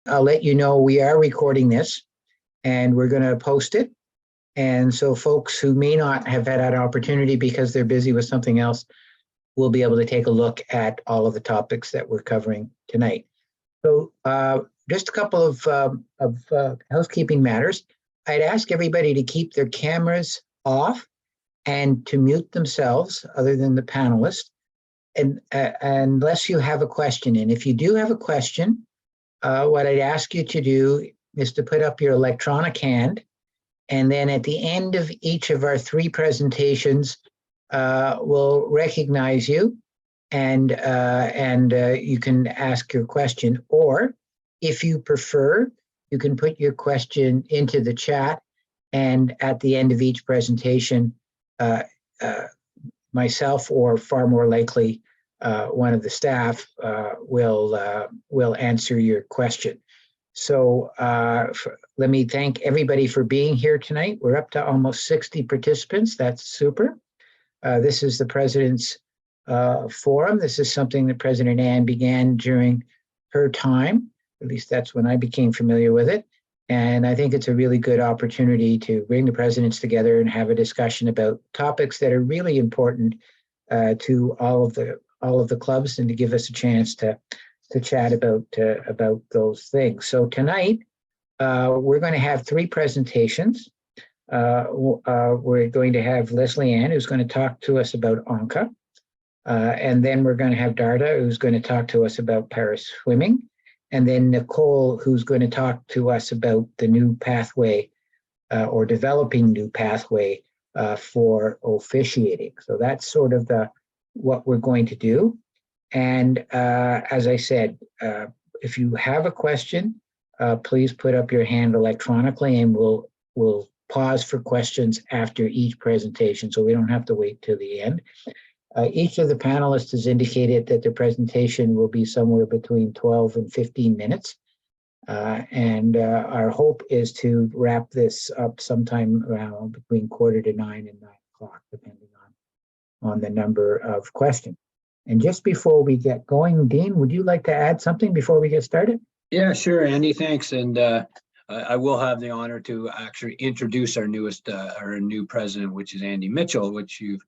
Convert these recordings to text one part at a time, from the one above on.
I'll let you know we are recording this and we're going to post it. And so folks who may not have had that opportunity because they're busy with something else will be able to take a look at all of the topics that we're covering tonight. So just a couple of housekeeping matters. I'd ask everybody to keep their cameras off and to mute themselves other than the panelists, and unless you have a question. And if you do have a question, what I'd ask you to do is to put up your electronic hand, and then at the end of each of our 3 presentations, we'll recognize you, and you can ask your question. Or if you prefer, you can put your question into the chat, and at the end of each presentation, myself or far more likely one of the staff will answer your question. So let me thank everybody for being here tonight. We're up to almost 60 participants. That's super. This is the President's Forum. This is something that President Anne began during her time. At least that's when I became familiar with it. And I think it's a really good opportunity to bring the presidents together and have a discussion about topics that are really important to all of the clubs, and to give us a chance to chat about those things. So tonight we're going to have 3 presentations. We're going to have Leslie Ann, who's going to talk to us about ONCA, and then we're going to have Darda, who's going to talk to us about para swimming. And then Nicole, who's going to talk to us about the new pathway or developing new pathway for officiating. So that's sort of what we're going to do. And as I said, if you have a question, please put up your hand electronically, and we'll pause for questions after each presentation, so we don't have to wait till the end. Each of the panelists has indicated that the presentation will be somewhere between 12 and 15 minutes. And our hope is to wrap this up sometime around between 8:45 and 9 o'clock, depending on the number of questions. And just before we get going, Dean, would you like to add something before we get started? Yeah, sure, Andy, thanks. And I will have the honor to actually introduce our new president, which is Andy Mitchell, which you've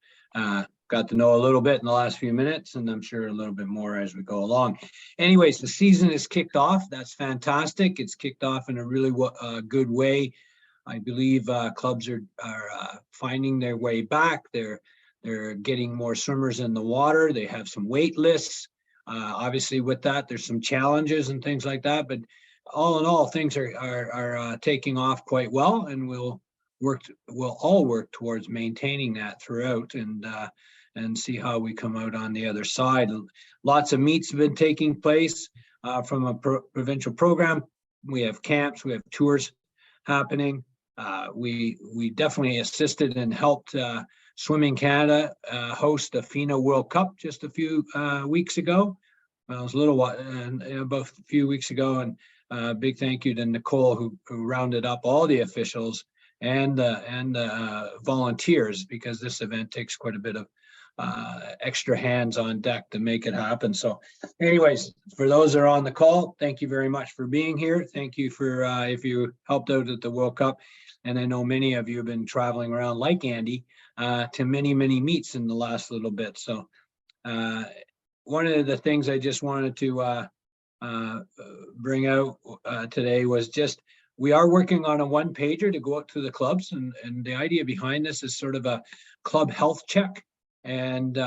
got to know a little bit in the last few minutes, and I'm sure a little bit more as we go along. Anyways, the season is kicked off. That's fantastic. It's kicked off in a really good way. I believe clubs are finding their way back. They're getting more swimmers in the water. They have some wait lists. Obviously, with that, there's some challenges and things like that. But all in all, things are taking off quite well, and we'll all work towards maintaining that throughout, and see how we come out on the other side. Lots of meets have been taking place from a provincial program. We have camps, we have tours happening. We definitely assisted and helped Swimming Canada host the FINA World Cup just a few weeks ago. Well, it was a little while, about a few weeks ago, and big thank you to Nicole who rounded up all the officials and volunteers, because this event takes quite a bit of extra hands on deck to make it happen. So anyways, for those that are on the call, thank you very much for being here. Thank you for if you helped out at the World Cup. And I know many of you have been traveling around like Andy to many meets in the last little bit. So one of the things I just wanted to bring out today was just, we are working on a 1-pager to go out to the clubs, and the idea behind this is sort of a club health check. And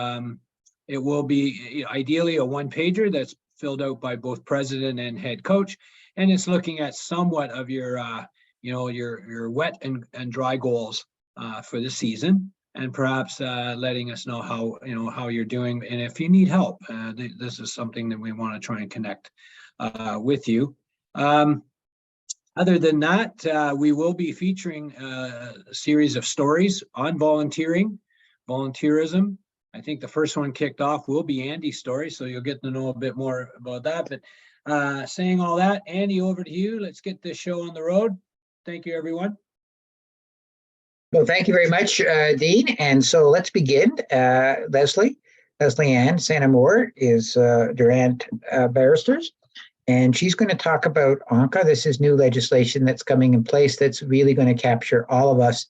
it will be ideally a 1-pager that's filled out by both president and head coach, and it's looking at somewhat of your your wet and dry goals for the season, and perhaps letting us know how you're doing, and if you need help. This is something that we want to try and connect with you. Other than that, we will be featuring a series of stories on volunteerism. I think the first one kicked off will be Andy's story, so you'll get to know a bit more about that. But saying all that, Andy, over to you. Let's get this show on the road. Thank you, everyone. Well, thank you very much, Dean. And so let's begin. Leslie Ann Santa Moore is Durant Barristers, And she's going to talk about ONCA. This is new legislation that's coming in place that's really going to capture all of us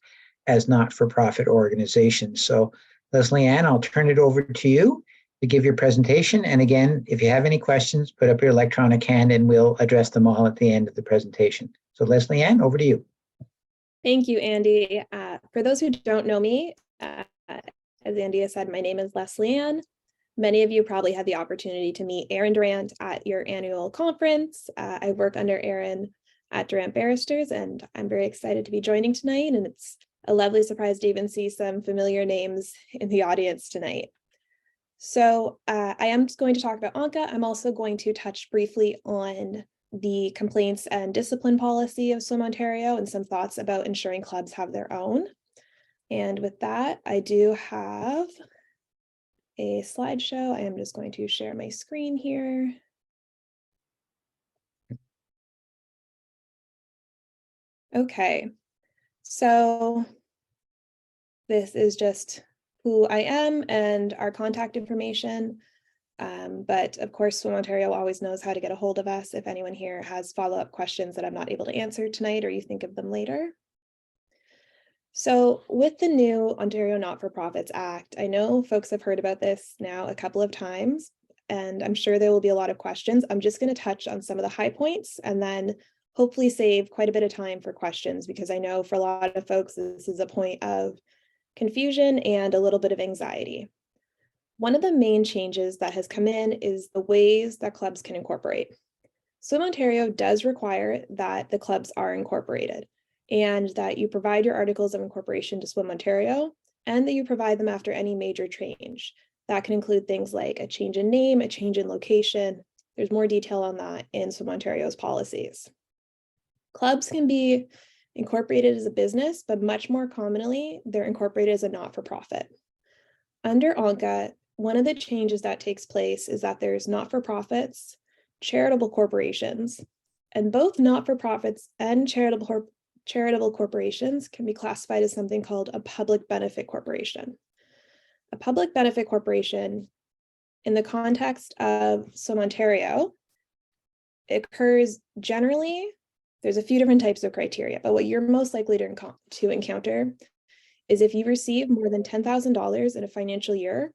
as not-for-profit organizations. So Leslie Ann, I'll turn it over to you to give your presentation. And again, if you have any questions, put up your electronic hand and we'll address them all at the end of the presentation. So Leslie Ann, over to you. Thank you, Andy. For those who don't know me, as Andy has said, my name is Leslie Ann. Many of you probably had the opportunity to meet Aaron Durant at your annual conference. I work under Aaron at Durant Barristers, and I'm very excited to be joining tonight. And it's a lovely surprise to even see some familiar names in the audience tonight. So I am going to talk about ONCA. I'm also going to touch briefly on the complaints and discipline policy of Swim Ontario and some thoughts about ensuring clubs have their own. And with that, I do have a slideshow. I am just going to share my screen here. Okay, so this is just who I am and our contact information. But of course, Swim Ontario always knows how to get a hold of us if anyone here has follow-up questions that I'm not able to answer tonight or you think of them later. So with the new Ontario Not-for-Profits Act, I know folks have heard about this now a couple of times, and I'm sure there will be a lot of questions. I'm just going to touch on some of the high points and then hopefully save quite a bit of time for questions, because I know for a lot of folks, this is a point of confusion and a little bit of anxiety. One of the main changes that has come in is the ways that clubs can incorporate. Swim Ontario does require that the clubs are incorporated and that you provide your articles of incorporation to Swim Ontario and that you provide them after any major change. That can include things like a change in name, a change in location. There's more detail on that in Swim Ontario's policies. Clubs can be incorporated as a business, but much more commonly, they're incorporated as a not-for-profit. Under ONCA, one of the changes that takes place is that there's not-for-profits, charitable corporations, and both not-for-profits and charitable corporations can be classified as something called a public benefit corporation. A public benefit corporation, in the context of Swim Ontario, occurs generally, there's a few different types of criteria, but what you're most likely to encounter is if you receive more than $10,000 in a financial year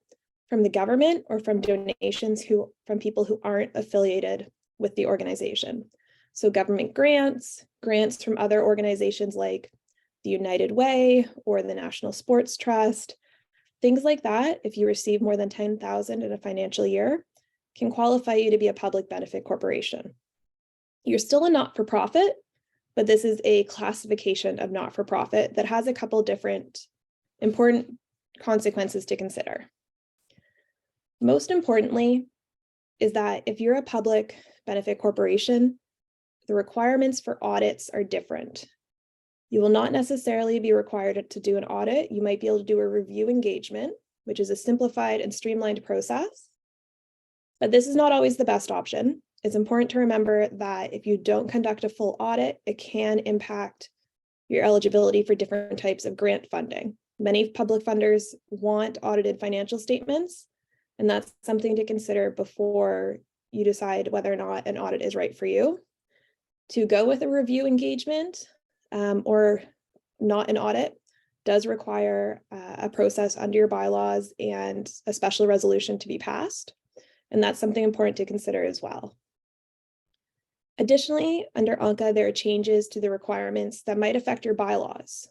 from the government or from donations from people who aren't affiliated with the organization. So government grants from other organizations like the United Way or the National Sports Trust, things like that, if you receive more than $10,000 in a financial year, can qualify you to be a public benefit corporation. You're still a not-for-profit, but this is a classification of not-for-profit that has a couple different important consequences to consider. Most importantly is that if you're a public benefit corporation, the requirements for audits are different. You will not necessarily be required to do an audit. You might be able to do a review engagement, which is a simplified and streamlined process. But this is not always the best option. It's important to remember that if you don't conduct a full audit, it can impact your eligibility for different types of grant funding. Many public funders want audited financial statements, and that's something to consider before you decide whether or not an audit is right for you. To go with a review engagement or not an audit does require a process under your bylaws and a special resolution to be passed. And that's something important to consider as well. Additionally, under ONCA, there are changes to the requirements that might affect your bylaws.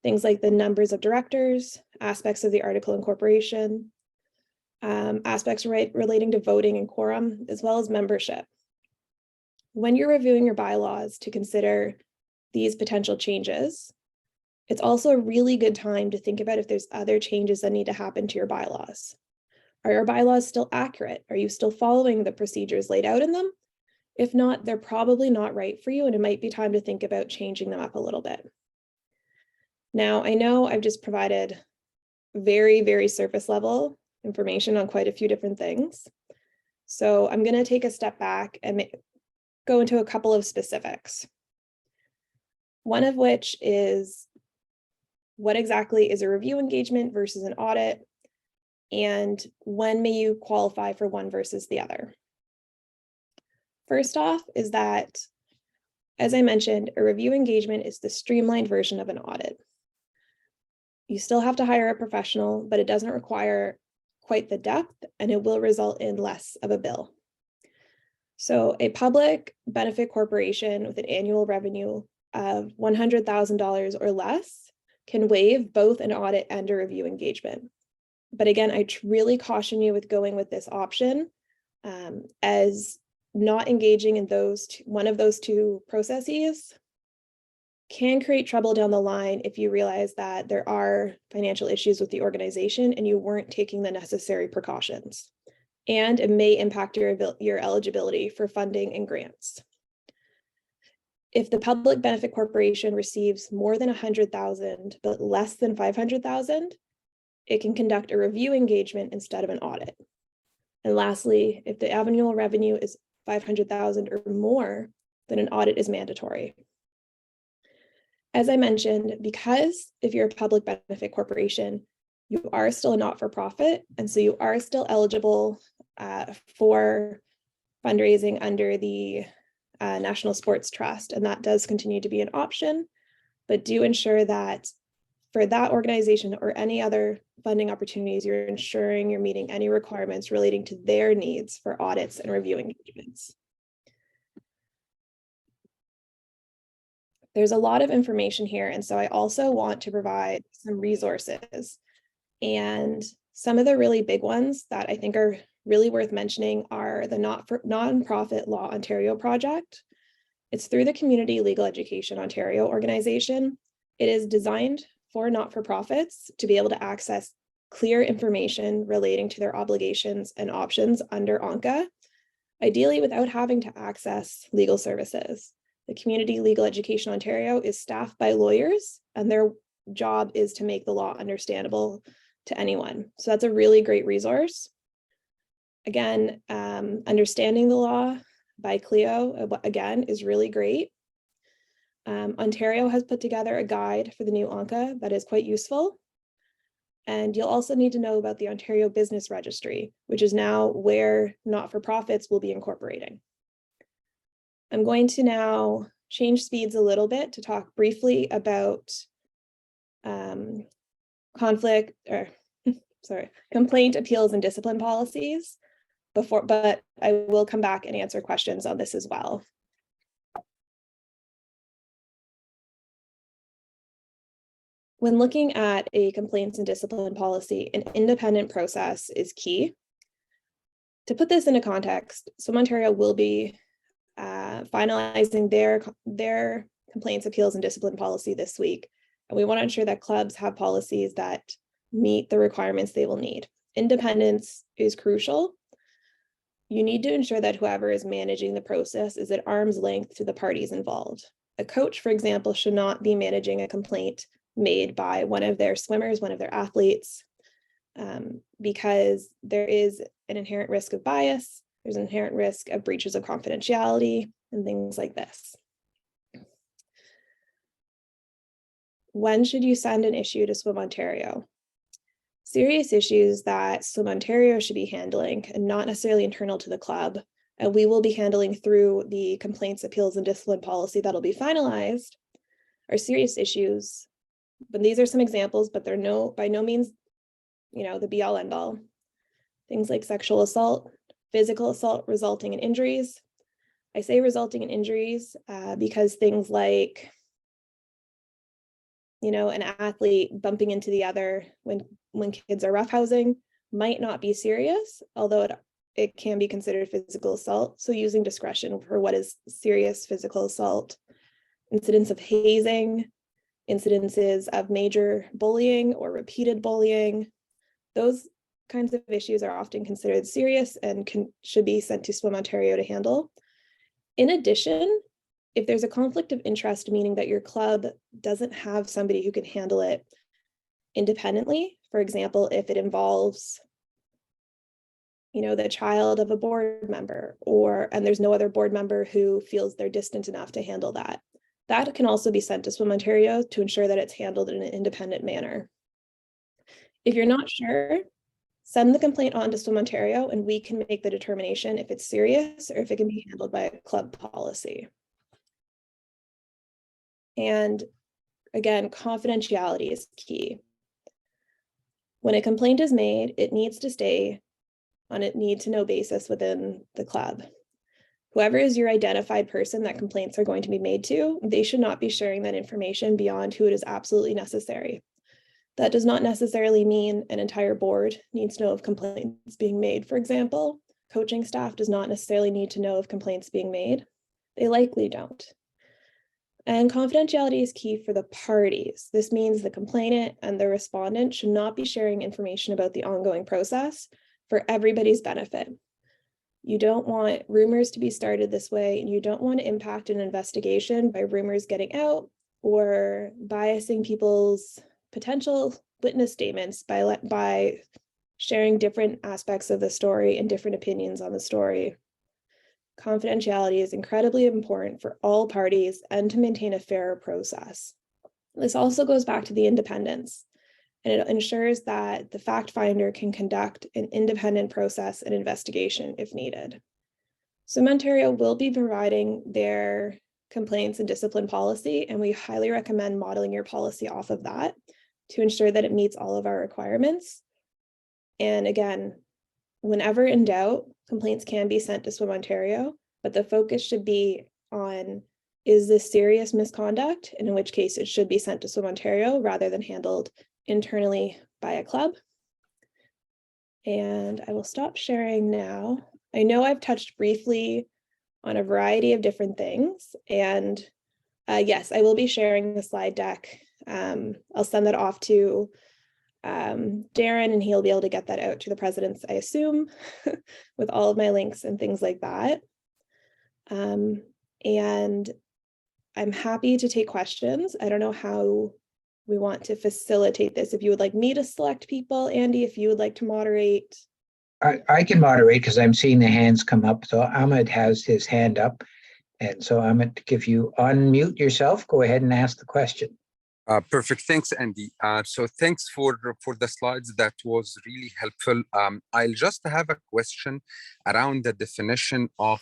Things like the numbers of directors, aspects of the article of incorporation, aspects relating to voting and quorum, as well as membership. When you're reviewing your bylaws to consider these potential changes, it's also a really good time to think about if there's other changes that need to happen to your bylaws. Are your bylaws still accurate? Are you still following the procedures laid out in them? If not, they're probably not right for you, and it might be time to think about changing them up a little bit. Now, I know I've just provided very, very surface level information on quite a few different things. So I'm going to take a step back and go into a couple of specifics. One of which is what exactly is a review engagement versus an audit, and when may you qualify for one versus the other. First off is that, as I mentioned, a review engagement is the streamlined version of an audit. You still have to hire a professional, but it doesn't require quite the depth, and it will result in less of a bill. So a public benefit corporation with an annual revenue of $100,000 or less can waive both an audit and a review engagement. But again, I really caution you with going with this option, as not engaging in one of those two processes can create trouble down the line if you realize that there are financial issues with the organization and you weren't taking the necessary precautions. And it may impact your eligibility for funding and grants. If the public benefit corporation receives more than 100,000 but less than 500,000, it can conduct a review engagement instead of an audit. And lastly, if the annual revenue is 500,000 or more, then an audit is mandatory. As I mentioned, because if you're a public benefit corporation, you are still a not-for-profit, and so you are still eligible for fundraising under the National Sports Trust, and that does continue to be an option, but do ensure that for that organization or any other funding opportunities, you're ensuring you're meeting any requirements relating to their needs for audits and review engagements. There's a lot of information here, and so I also want to provide some resources. And some of the really big ones that I think are really worth mentioning are the Nonprofit Law Ontario project. It's through the Community Legal Education Ontario organization. It is designed for not-for-profits to be able to access clear information relating to their obligations and options under ONCA, ideally without having to access legal services. The Community Legal Education Ontario is staffed by lawyers, and their job is to make the law understandable to anyone. So that's a really great resource. Again, Understanding the Law by Clio, again, is really great. Ontario has put together a guide for the new ONCA that is quite useful. And you'll also need to know about the Ontario Business Registry, which is now where not-for-profits will be incorporating. I'm going to now change speeds a little bit to talk briefly about complaint appeals and discipline policies but I will come back and answer questions on this as well. When looking at a complaints and discipline policy, an independent process is key. To put this into context, Swim Ontario will be finalizing their complaints, appeals, and discipline policy this week. And we want to ensure that clubs have policies that meet the requirements they will need. Independence is crucial. You need to ensure that whoever is managing the process is at arm's length to the parties involved. A coach, for example, should not be managing a complaint made by one of their swimmers, one of their athletes, because there is an inherent risk of bias. There's an inherent risk of breaches of confidentiality and things like this. When should you send an issue to Swim Ontario? Serious issues that Swim Ontario should be handling and not necessarily internal to the club, and we will be handling through the complaints, appeals, and discipline policy that'll be finalized, are serious issues. But these are some examples, but they're by no means, the be all end all. Things like sexual assault, physical assault resulting in injuries. I say resulting in injuries because things like, an athlete bumping into the other when kids are roughhousing might not be serious, although it can be considered physical assault. So using discretion for what is serious physical assault. Incidents of hazing, incidences of major bullying or repeated bullying. Those kinds of issues are often considered serious and should be sent to Swim Ontario to handle. In addition, if there's a conflict of interest, meaning that your club doesn't have somebody who can handle it independently, for example, if it involves, the child of a board member, and there's no other board member who feels they're distant enough to handle that, that can also be sent to Swim Ontario to ensure that it's handled in an independent manner. If you're not sure, Send the complaint on to Swim Ontario and we can make the determination if it's serious or if it can be handled by a club policy. And again, confidentiality is key. When a complaint is made, it needs to stay on a need-to-know basis within the club. Whoever is your identified person that complaints are going to be made to, they should not be sharing that information beyond who it is absolutely necessary. That does not necessarily mean an entire board needs to know of complaints being made. For example, coaching staff does not necessarily need to know of complaints being made. They likely don't. And confidentiality is key for the parties. This means the complainant and the respondent should not be sharing information about the ongoing process for everybody's benefit. You don't want rumors to be started this way, and you don't want to impact an investigation by rumors getting out or biasing people's potential witness statements by sharing different aspects of the story and different opinions on the story. Confidentiality is incredibly important for all parties and to maintain a fair process. This also goes back to the independence, and it ensures that the fact finder can conduct an independent process and investigation if needed. Swim Ontario will be providing their complaints and discipline policy, and we highly recommend modeling your policy off of that to ensure that it meets all of our requirements. And again, whenever in doubt, complaints can be sent to Swim Ontario, but the focus should be on, is this serious misconduct? And in which case it should be sent to Swim Ontario rather than handled internally by a club. And I will stop sharing now. I know I've touched briefly on a variety of different things, and yes, I will be sharing the slide deck. I'll send that off to Darren, and he'll be able to get that out to the presidents, I assume, with all of my links and things like that. And I'm happy to take questions. I don't know how we want to facilitate this. If you would like me to select people, Andy, if you would like to moderate. I can moderate because I'm seeing the hands come up. So Ahmed has his hand up. And so Ahmed, if you unmute yourself, go ahead and ask the question. Perfect. Thanks, Andy. So thanks for the slides. That was really helpful. I'll just have a question around the definition of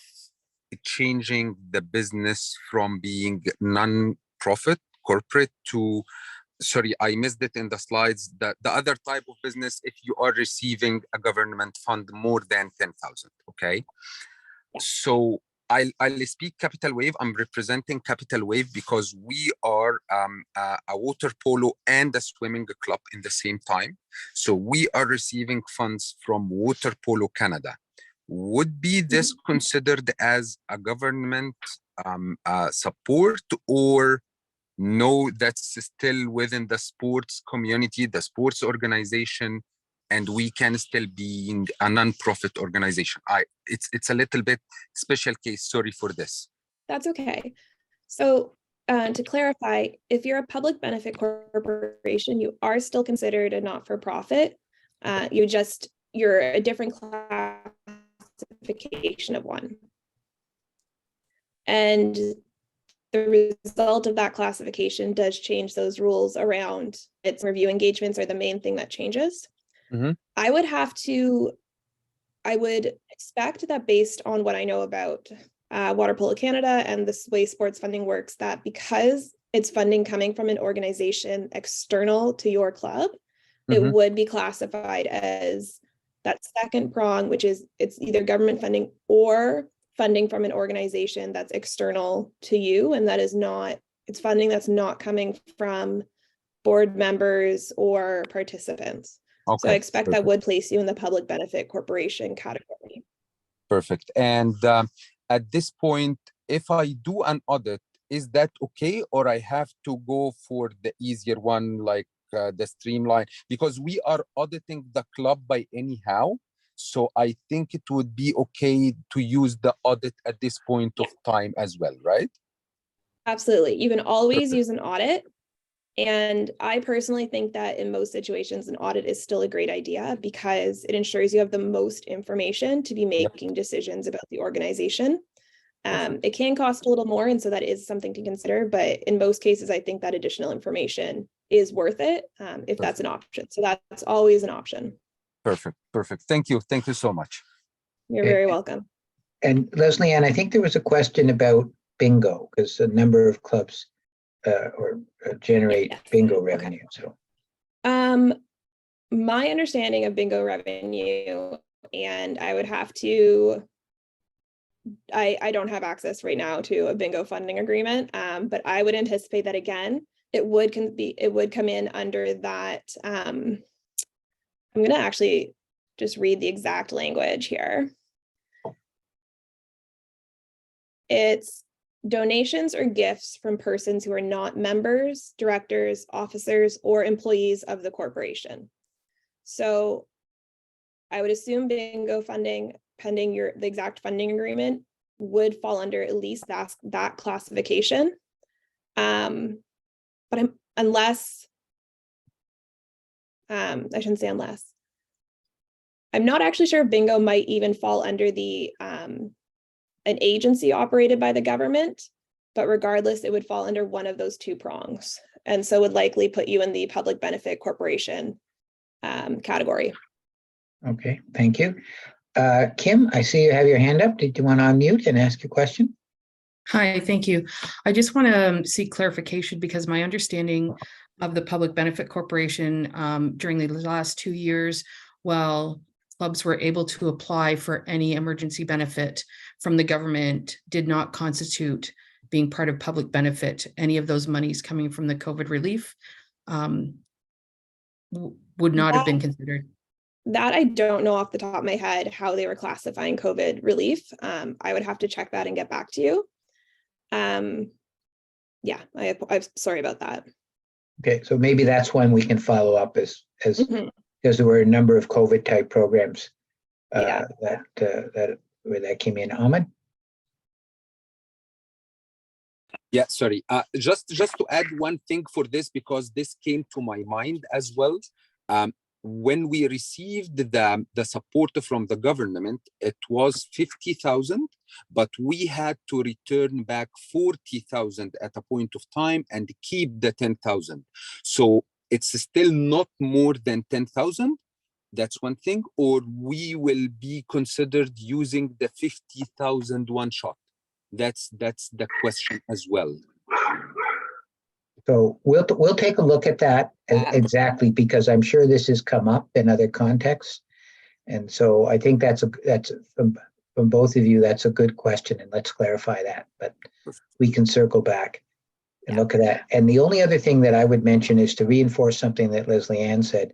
changing the business from being non-profit corporate to, sorry, I missed it in the slides, the other type of business if you are receiving a government fund more than 10,000, okay? So I'll speak Capital Wave. I'm representing Capital Wave because we are a water polo and a swimming club in the same time. So we are receiving funds from Water Polo Canada. Would be this considered as a government support, or no, that's still within the sports community, the sports organization, and we can still be a non-profit organization? It's a little bit special case. Sorry for this. That's okay. So to clarify, if you're a public benefit corporation, you are still considered a not-for-profit. You're a different classification of one. And the result of that classification does change those rules around its review engagements are the main thing that changes. Mm-hmm. I would expect that based on what I know about Water Polo Canada and the way sports funding works, that because it's funding coming from an organization external to your club, it would be classified as that second prong, which is it's either government funding or funding from an organization that's external to you, and that is not, it's funding that's not coming from board members or participants. Okay. So I expect that would place you in the public benefit corporation category. Perfect. And at this point, if I do an audit, is that okay, or I have to go for the easier one, like the streamline? Because we are auditing the club by anyhow. So I think it would be okay to use the audit at this point of time as well, right? Absolutely. You can always use an audit. And I personally think that in most situations, an audit is still a great idea because it ensures you have the most information to be making decisions about the organization. It can cost a little more, and so that is something to consider. But in most cases, I think that additional information is worth it if that's an option. So that's always an option. Perfect. Perfect. Thank you. Thank you so much. You're Okay. very welcome. And Leslie Ann, I think there was a question about bingo, because a number of clubs generate Yes. bingo Okay. revenue, so. My understanding of bingo revenue, and I would have to, I don't have access right now to a bingo funding agreement, but I would anticipate that again, it would come in under that. I'm gonna actually just read the exact language here. It's donations or gifts from persons who are not members, directors, officers, or employees of the corporation. So I would assume bingo funding, pending the exact funding agreement, would fall under at least that classification. But unless, I shouldn't say unless. I'm not actually sure if bingo might even fall under the an agency operated by the government, but regardless, it would fall under one of those two prongs. And so would likely put you in the public benefit corporation category. Okay, thank you. Kim, I see you have your hand up. Did you want to unmute and ask your question? Hi, thank you. I just want to seek clarification because my understanding of the Public Benefit Corporation during the last 2 years, while clubs were able to apply for any emergency benefit from the government, did not constitute being part of public benefit. Any of those monies coming from the COVID relief would not have been considered. That I don't know off the top of my head how they were classifying COVID relief. I would have to check that and get back to you. Yeah, I'm sorry about that. Okay, so maybe that's one we can follow up as Mhm. because there were a number of COVID type programs Yeah. where that came in. Ahmed? Yeah, sorry. Just to add one thing for this, because this came to my mind as well. When we received the support from the government, it was 50,000, but we had to return back 40,000 at a point of time and keep the 10,000. So it's still not more than 10,000. That's one thing, or we will be considered using the 50,000 one shot. That's the question as well. So we'll take a look at that exactly, because I'm sure this has come up in other contexts. And so I think that's from both of you, that's a good question, and let's clarify that, but we can circle back and look at that. And the only other thing that I would mention is to reinforce something that Leslie Ann said.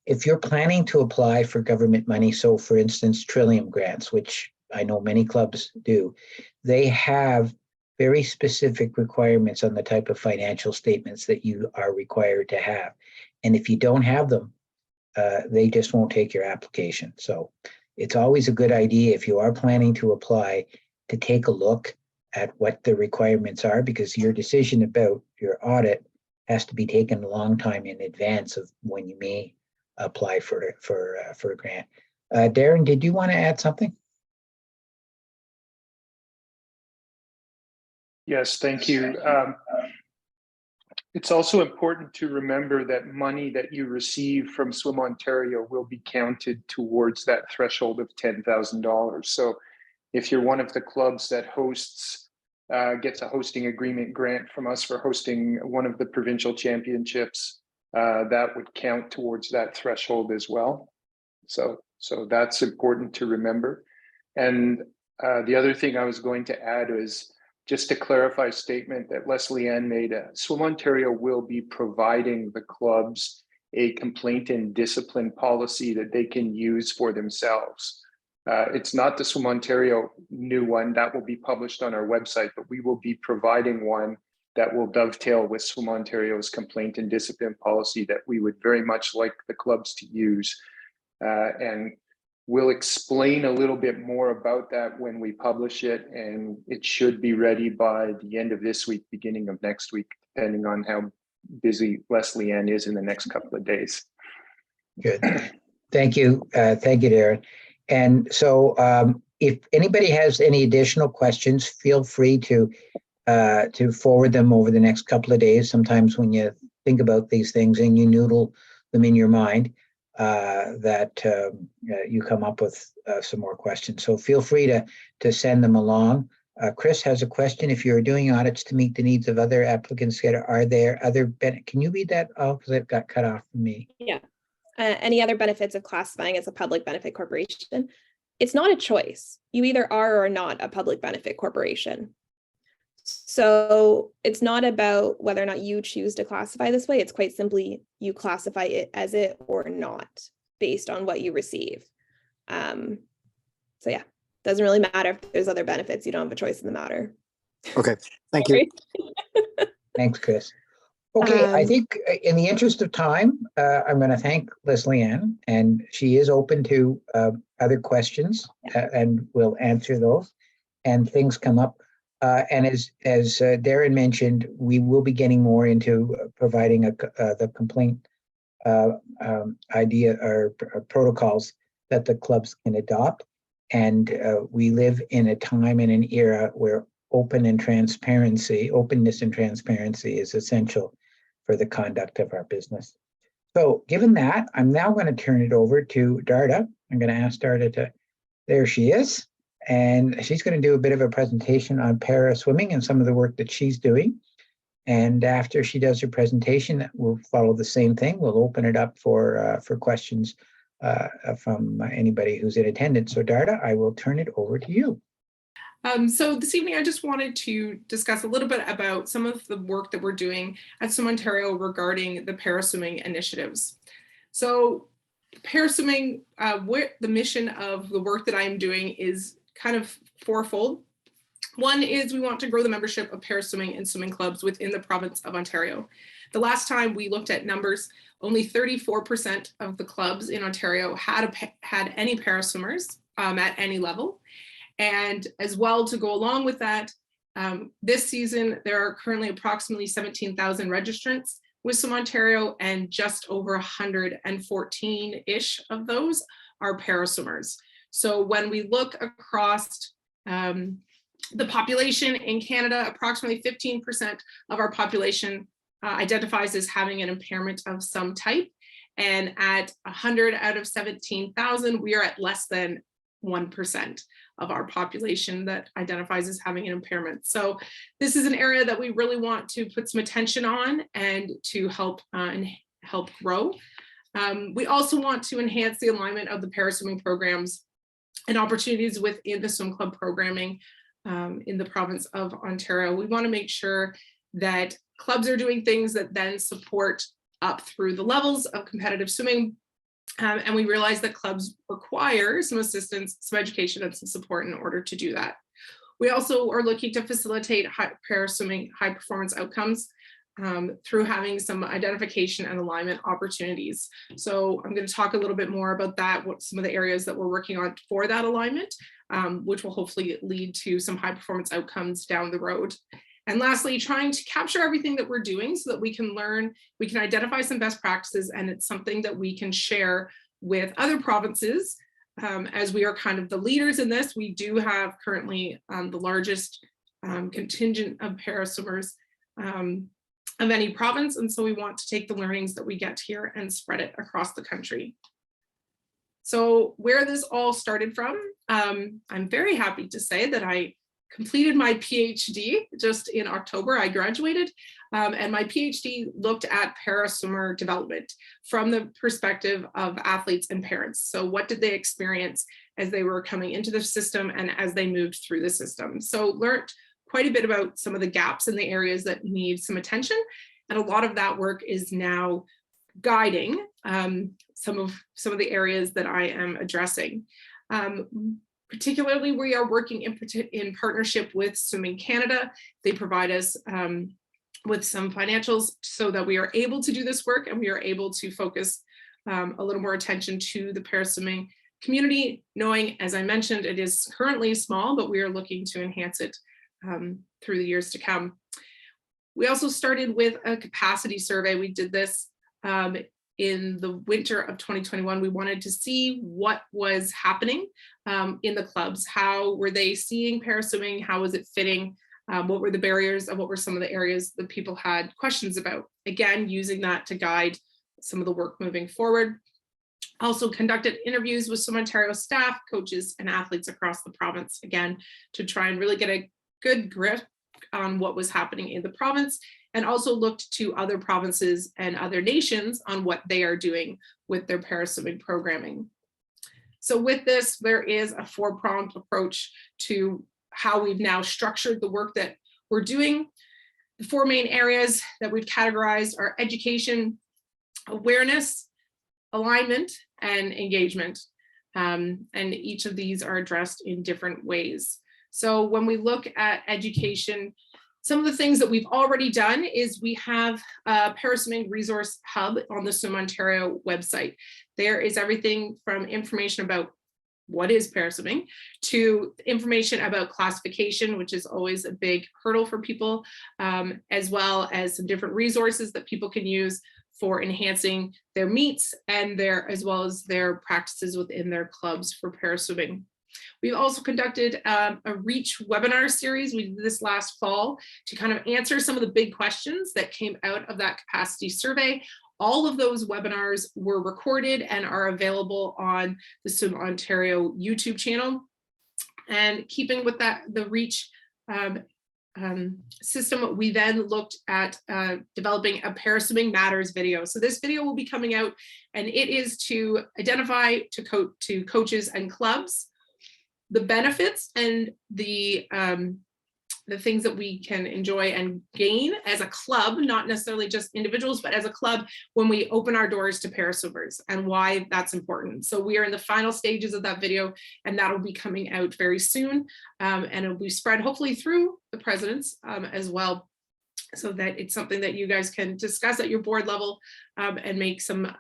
If you're planning to apply for government money, so for instance, Trillium grants, which I know many clubs do, they have very specific requirements on the type of financial statements that you are required to have. And if you don't have them, they just won't take your application. So it's always a good idea, if you are planning to apply, to take a look at what the requirements are, because your decision about your audit has to be taken a long time in advance of when you may apply for a grant. Darren, did you want to add something? Yes, thank you. It's also important to remember that money that you receive from Swim Ontario will be counted towards that threshold of $10,000. So if you're one of the clubs that hosts, gets a hosting agreement grant from us for hosting one of the provincial championships, that would count towards that threshold as well. So that's important to remember. And the other thing I was going to add is, just to clarify a statement that Leslie Ann made, Swim Ontario will be providing the clubs a complaint and discipline policy that they can use for themselves. It's not the Swim Ontario new one that will be published on our website, but we will be providing one that will dovetail with Swim Ontario's complaint and discipline policy that we would very much like the clubs to use. And we'll explain a little bit more about that when we publish it, and it should be ready by the end of this week, beginning of next week, depending on how busy Leslie Ann is in the next couple of days. Good. Thank you. Thank you, Darren. And so if anybody has any additional questions, feel free to forward them over the next couple of days. Sometimes when you think about these things and you noodle them in your mind, that you come up with some more questions. So feel free to send them along. Chris has a question. If you're doing audits to meet the needs of other applicants, are there other, can you read that? Oh, because it got cut off from me. Yeah. Any other benefits of classifying as a public benefit corporation? It's not a choice. You either are or are not a public benefit corporation. So it's not about whether or not you choose to classify this way. It's quite simply you classify it as it or not based on what you receive. So yeah, doesn't really matter if there's other benefits. You don't have a choice in the matter. Okay, thank you. Thanks, Chris. Okay, I Um, think in the interest of time, I'm going to thank Leslie Ann, and she is open to other questions, and we'll answer those. And things come up. And as Darren mentioned, we will be getting more into providing the complaint idea or protocols that the clubs can adopt. And we live in a time and an era where openness and transparency is essential for the conduct of our business. So given that, I'm now going to turn it over to Darda. I'm going to ask Darda there she is. And she's going to do a bit of a presentation on para swimming and some of the work that she's doing. And after she does her presentation, we'll follow the same thing. We'll open it up for questions from anybody who's in attendance. So Darda, I will turn it over to you. So this evening, I just wanted to discuss a little bit about some of the work that we're doing at Swim Ontario regarding the paraswimming initiatives. So paraswimming, the mission of the work that I am doing is kind of fourfold. One is we want to grow the membership of paraswimming and swimming clubs within the province of Ontario. The last time we looked at numbers, only 34% of the clubs in Ontario had any paraswimmers at any level. And as well, to go along with that, this season, there are currently approximately 17,000 registrants with Swim Ontario, and just over 114-ish of those are paraswimmers. So when we look across the population in Canada, approximately 15% of our population identifies as having an impairment of some type. And at 100 out of 17,000, we are at less than 1% of our population that identifies as having an impairment. So this is an area that we really want to put some attention on and to help grow. We also want to enhance the alignment of the paraswimming programs and opportunities within the swim club programming in the province of Ontario. We want to make sure that clubs are doing things that then support up through the levels of competitive swimming. And we realize that clubs require some assistance, some education, and some support in order to do that. We also are looking to facilitate paraswimming high performance outcomes through having some identification and alignment opportunities. So I'm going to talk a little bit more about that, what some of the areas that we're working on for that alignment, which will hopefully lead to some high performance outcomes down the road. And lastly, trying to capture everything that we're doing so that we can learn, we can identify some best practices, and it's something that we can share with other provinces. As we are kind of the leaders in this, we do have currently the largest contingent of paraswimmers of any province. And so we want to take the learnings that we get here and spread it across the country. So where this all started from, I'm very happy to say that I completed my PhD just in October. I graduated, and my PhD looked at paraswimmer development from the perspective of athletes and parents. So what did they experience as they were coming into the system and as they moved through the system? So learned quite a bit about some of the gaps in the areas that need some attention. And a lot of that work is now guiding some of the areas that I am addressing. Particularly, we are working in partnership with Swimming Canada. They provide us with some financials so that we are able to do this work, and we are able to focus a little more attention to the paraswimming community, knowing, as I mentioned, it is currently small, but we are looking to enhance it through the years to come. We also started with a capacity survey. We did this in the winter of 2021. We wanted to see what was happening in the clubs. How were they seeing paraswimming? How was it fitting? What were the barriers, and what were some of the areas that people had questions about? Again, using that to guide some of the work moving forward. Also conducted interviews with some Ontario staff, coaches, and athletes across the province, again, to try and really get a good grip on what was happening in the province, and also looked to other provinces and other nations on what they are doing with their paraswimming programming. So with this, there is a four-pronged approach to how we've now structured the work that we're doing. The four main areas that we've categorized are education, awareness, alignment, and engagement. And each of these are addressed in different ways. So when we look at education, some of the things that we've already done is we have a paraswimming resource hub on the Swim Ontario website. There is everything from information about what is paraswimming to information about classification, which is always a big hurdle for people, as well as some different resources that people can use for enhancing their meets and as well as their practices within their clubs for paraswimming. We've also conducted a REACH webinar series. We did this last fall to kind of answer some of the big questions that came out of that capacity survey. All of those webinars were recorded and are available on the Swim Ontario YouTube channel. And keeping with that, the REACH system, we then looked at developing a Paraswimming Matters video. So this video will be coming out, and it is to identify to coaches and clubs the benefits and the things that we can enjoy and gain as a club, not necessarily just individuals, but as a club when we open our doors to paraswimmers, and why that's important. So we are in the final stages of that video, and that'll be coming out very soon. And it'll be spread hopefully through the presidents as well, so that it's something that you guys can discuss at your board level and make some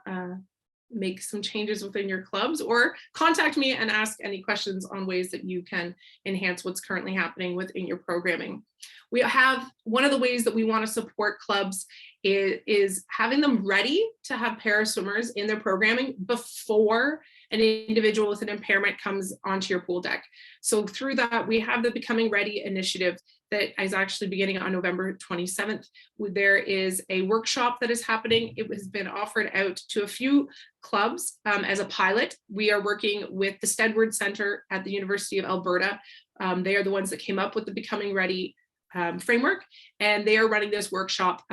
changes within your clubs, or contact me and ask any questions on ways that you can enhance what's currently happening within your programming. We have one of the ways that we want to support clubs is having them ready to have paraswimmers in their programming before an individual with an impairment comes onto your pool deck. So through that, we have the Becoming Ready initiative that is actually beginning on November 27th. There is a workshop that is happening. It has been offered out to a few clubs as a pilot. We are working with the Stedward Center at the University of Alberta. They are the ones that came up with the Becoming Ready framework, and they are running this workshop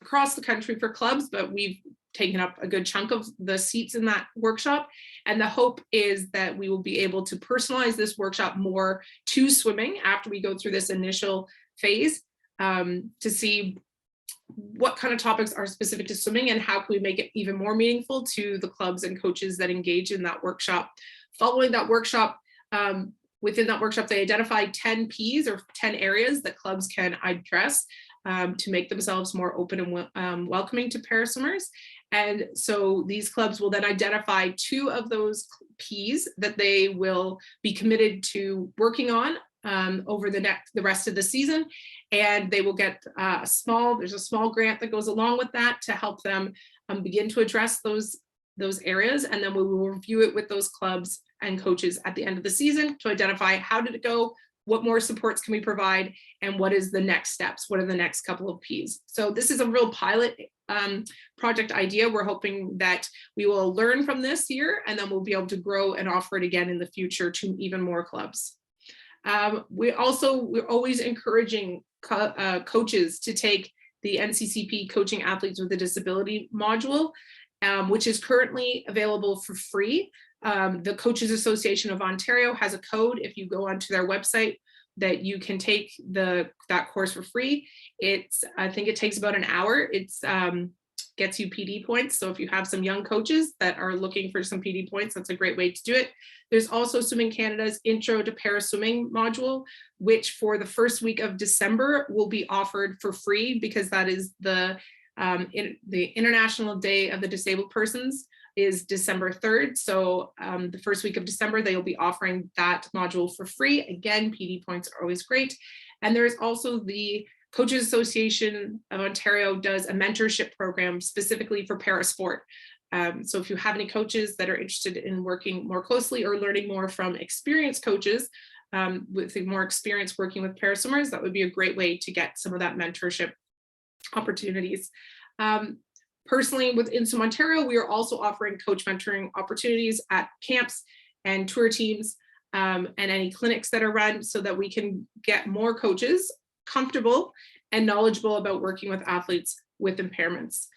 across the country for clubs, but we've taken up a good chunk of the seats in that workshop. And the hope is that we will be able to personalize this workshop more to swimming after we go through this initial phase to see what kind of topics are specific to swimming and how can we make it even more meaningful to the clubs and coaches that engage in that workshop. Following that workshop, within that workshop, they identified 10 Ps or 10 areas that clubs can address to make themselves more open and welcoming to paraswimmers. And so these clubs will then identify 2 of those Ps that they will be committed to working on over the rest of the season. And they will get there's a small grant that goes along with that to help them begin to address those areas. And then we will review it with those clubs and coaches at the end of the season to identify how did it go, what more supports can we provide, and what is the next steps, what are the next couple of Ps. So this is a real pilot project idea. We're hoping that we will learn from this year, and then we'll be able to grow and offer it again in the future to even more clubs. We're always encouraging coaches to take the NCCP Coaching Athletes with a Disability module, which is currently available for free. The Coaches Association of Ontario has a code if you go onto their website that you can take that course for free. I think it takes about an hour. It's gets you PD points. So if you have some young coaches that are looking for some PD points, that's a great way to do it. There's also Swimming Canada's Intro to Paraswimming module, which for the first week of December will be offered for free because that is the International Day of the Disabled Persons is December 3rd. So the first week of December, they'll be offering that module for free. Again, PD points are always great. And there's also the Coaches Association of Ontario does a mentorship program specifically for parasport. So if you have any coaches that are interested in working more closely or learning more from experienced coaches with more experience working with paraswimmers, that would be a great way to get some of that mentorship opportunities. Personally, within Swim Ontario, we are also offering coach mentoring opportunities at camps and tour teams and any clinics that are run so that we can get more coaches comfortable and knowledgeable about working with athletes with impairments.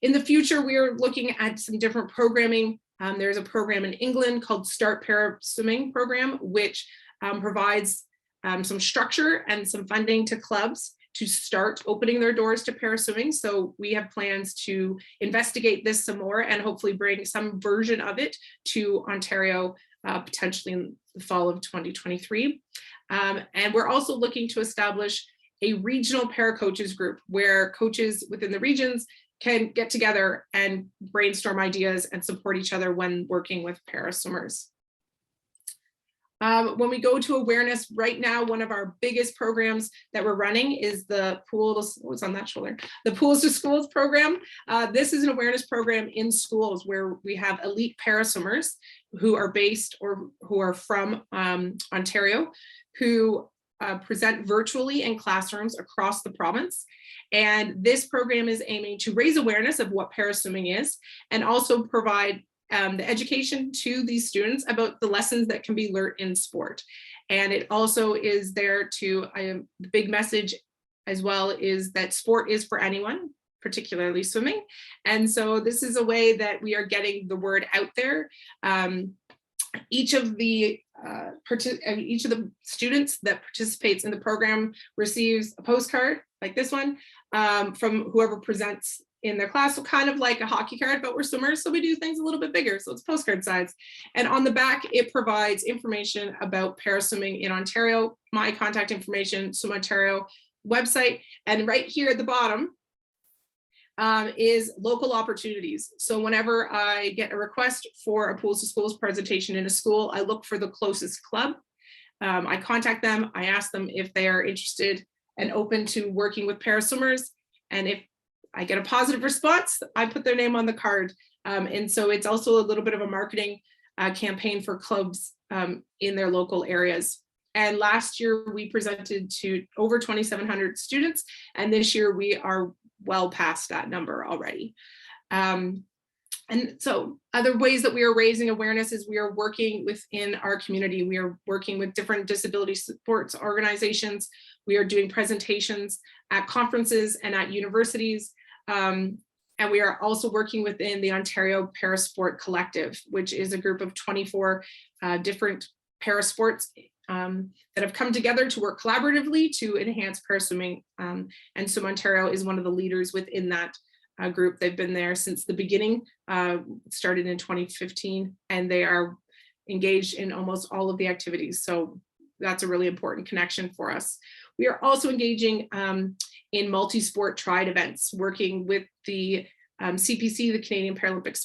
In the future, we are looking at some different programming. There's a program in England called Start Para Swimming Program, which provides some structure and some funding to clubs to start opening their doors to para swimming. So we have plans to investigate this some more and hopefully bring some version of it to Ontario potentially in the fall of 2023. And we're also looking to establish a regional para coaches group where coaches within the regions can get together and brainstorm ideas and support each other when working with para swimmers. When we go to awareness right now, one of our biggest programs that we're running is the Pools to Schools program. This is an awareness program in schools where we have elite para swimmers who are based or who are from Ontario, who present virtually in classrooms across the province. And this program is aiming to raise awareness of what para swimming is and also provide the education to these students about the lessons that can be learned in sport. And it also is there to, the big message as well is that sport is for anyone, particularly swimming. And so this is a way that we are getting the word out there. Each of the students that participates in the program receives a postcard like this one from whoever presents in their class, so kind of like a hockey card, but we're swimmers, so we do things a little bit bigger, so it's postcard size. And on the back, it provides information about para swimming in Ontario, my contact information, Swim Ontario website, and right here at the bottom is local opportunities. So whenever I get a request for a Pools to Schools presentation in a school, I look for the closest club. I contact them, I ask them if they are interested and open to working with para swimmers, and if I get a positive response, I put their name on the card. And so it's also a little bit of a marketing campaign for clubs in their local areas. And last year we presented to over 2,700 students, and this year we are well past that number already. And so other ways that we are raising awareness is we are working within our community. We are working with different disability supports organizations. We are doing presentations at conferences and at universities. And we are also working within the Ontario Parasport Collective, which is a group of 24 different parasports that have come together to work collaboratively to enhance paraswimming. And Swim Ontario is one of the leaders within that group. They've been there since the beginning, started in 2015, and they are engaged in almost all of the activities. So that's a really important connection for us. We are also engaging in multi-sport triad events, working with the CPC, the Canadian Paralympic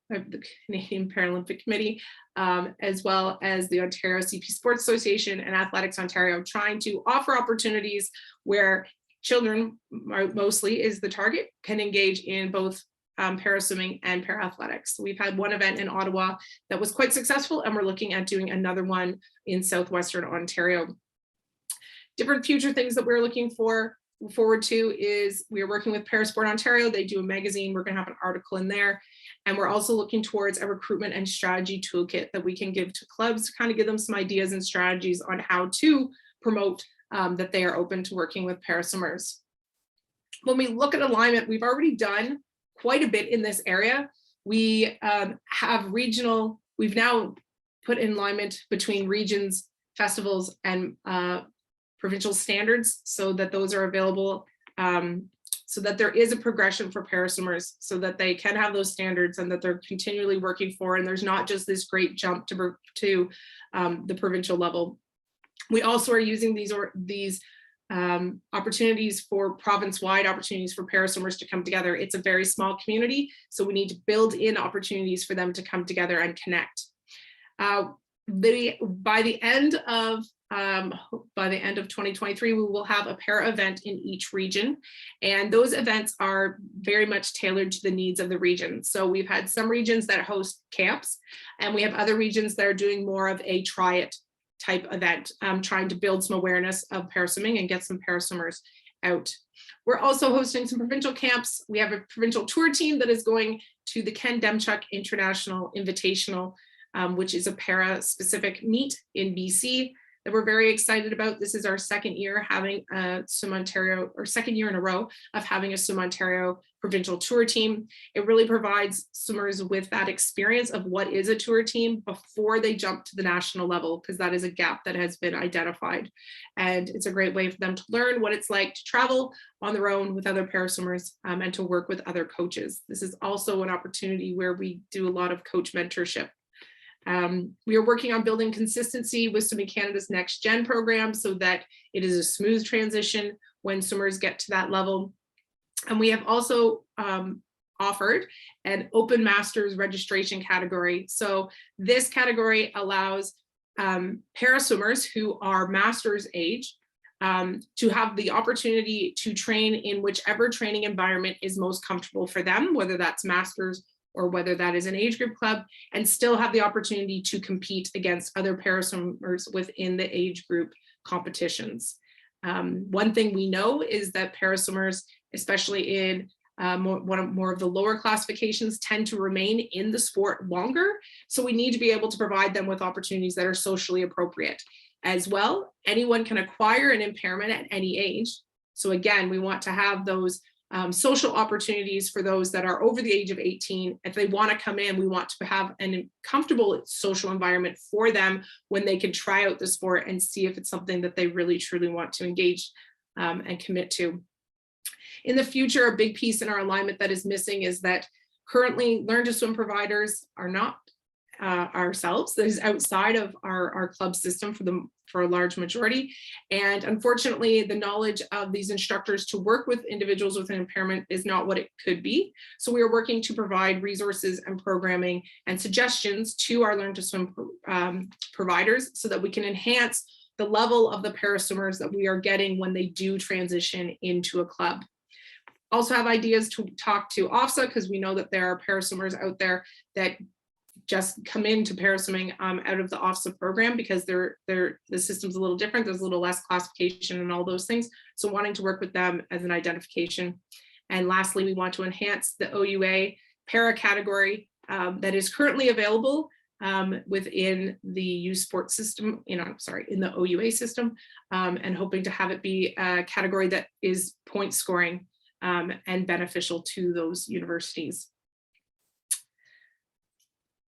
the Canadian Paralympic Committee, as well as the Ontario CP Sports Association and Athletics Ontario, trying to offer opportunities where children, mostly is the target, can engage in both paraswimming and para-athletics. We've had one event in Ottawa that was quite successful, and we're looking at doing another one in Southwestern Ontario. Different future things that we're looking forward to is we are working with Parasport Ontario. They do a magazine. We're going to have an article in there. And we're also looking towards a recruitment and strategy toolkit that we can give to clubs to kind of give them some ideas and strategies on how to promote that they are open to working with paraswimmers. When we look at alignment, we've already done quite a bit in this area. We have regional, we've now put in alignment between regions, festivals, and provincial standards so that those are available, so that there is a progression for paraswimmers so that they can have those standards and that they're continually working for, and there's not just this great jump to the provincial level. We also are using these opportunities for province-wide opportunities for paraswimmers to come together. It's a very small community, so we need to build in opportunities for them to come together and connect. By the end of 2023, we will have a para event in each region, and those events are very much tailored to the needs of the region. So we've had some regions that host camps, and we have other regions that are doing more of a try it type event, trying to build some awareness of paraswimming and get some paraswimmers out. We're also hosting some provincial camps. We have a provincial tour team that is going to the Ken Demchuk International Invitational, which is a para-specific meet in BC that we're very excited about. This is our second year having a Swim Ontario, or second year in a row of having a Swim Ontario provincial tour team. It really provides swimmers with that experience of what is a tour team before they jump to the national level, because that is a gap that has been identified. And it's a great way for them to learn what it's like to travel on their own with other paraswimmers and to work with other coaches. This is also an opportunity where we do a lot of coach mentorship. We are working on building consistency with Swimming Canada's Next Gen program so that it is a smooth transition when swimmers get to that level. And we have also offered an open masters registration category. So this category allows para swimmers who are master's age to have the opportunity to train in whichever training environment is most comfortable for them, whether that's masters or whether that is an age group club, and still have the opportunity to compete against other paraswimmers within the age group competitions. One thing we know is that paraswimmers, especially in more of the lower classifications, tend to remain in the sport longer. So we need to be able to provide them with opportunities that are socially appropriate. As well, anyone can acquire an impairment at any age. So again, we want to have those social opportunities for those that are over the age of 18. If they want to come in, we want to have a comfortable social environment for them when they can try out the sport and see if it's something that they really truly want to engage and commit to. In the future, a big piece in our alignment that is missing is that currently Learn to Swim providers are not ourselves. That is outside of our club system for a large majority. And unfortunately, the knowledge of these instructors to work with individuals with an impairment is not what it could be. So we are working to provide resources and programming and suggestions to our Learn to Swim providers so that we can enhance the level of the paraswimmers that we are getting when they do transition into a club. Also have ideas to talk to OFSA, because we know that there are paraswimmers out there that just come into paraswimming out of the OFSA program because the system's a little different. There's a little less classification and all those things. So wanting to work with them as an identification. And lastly, we want to enhance the OUA para category that is currently available within the youth sports system, in the OUA system, and hoping to have it be a category that is point scoring and beneficial to those universities.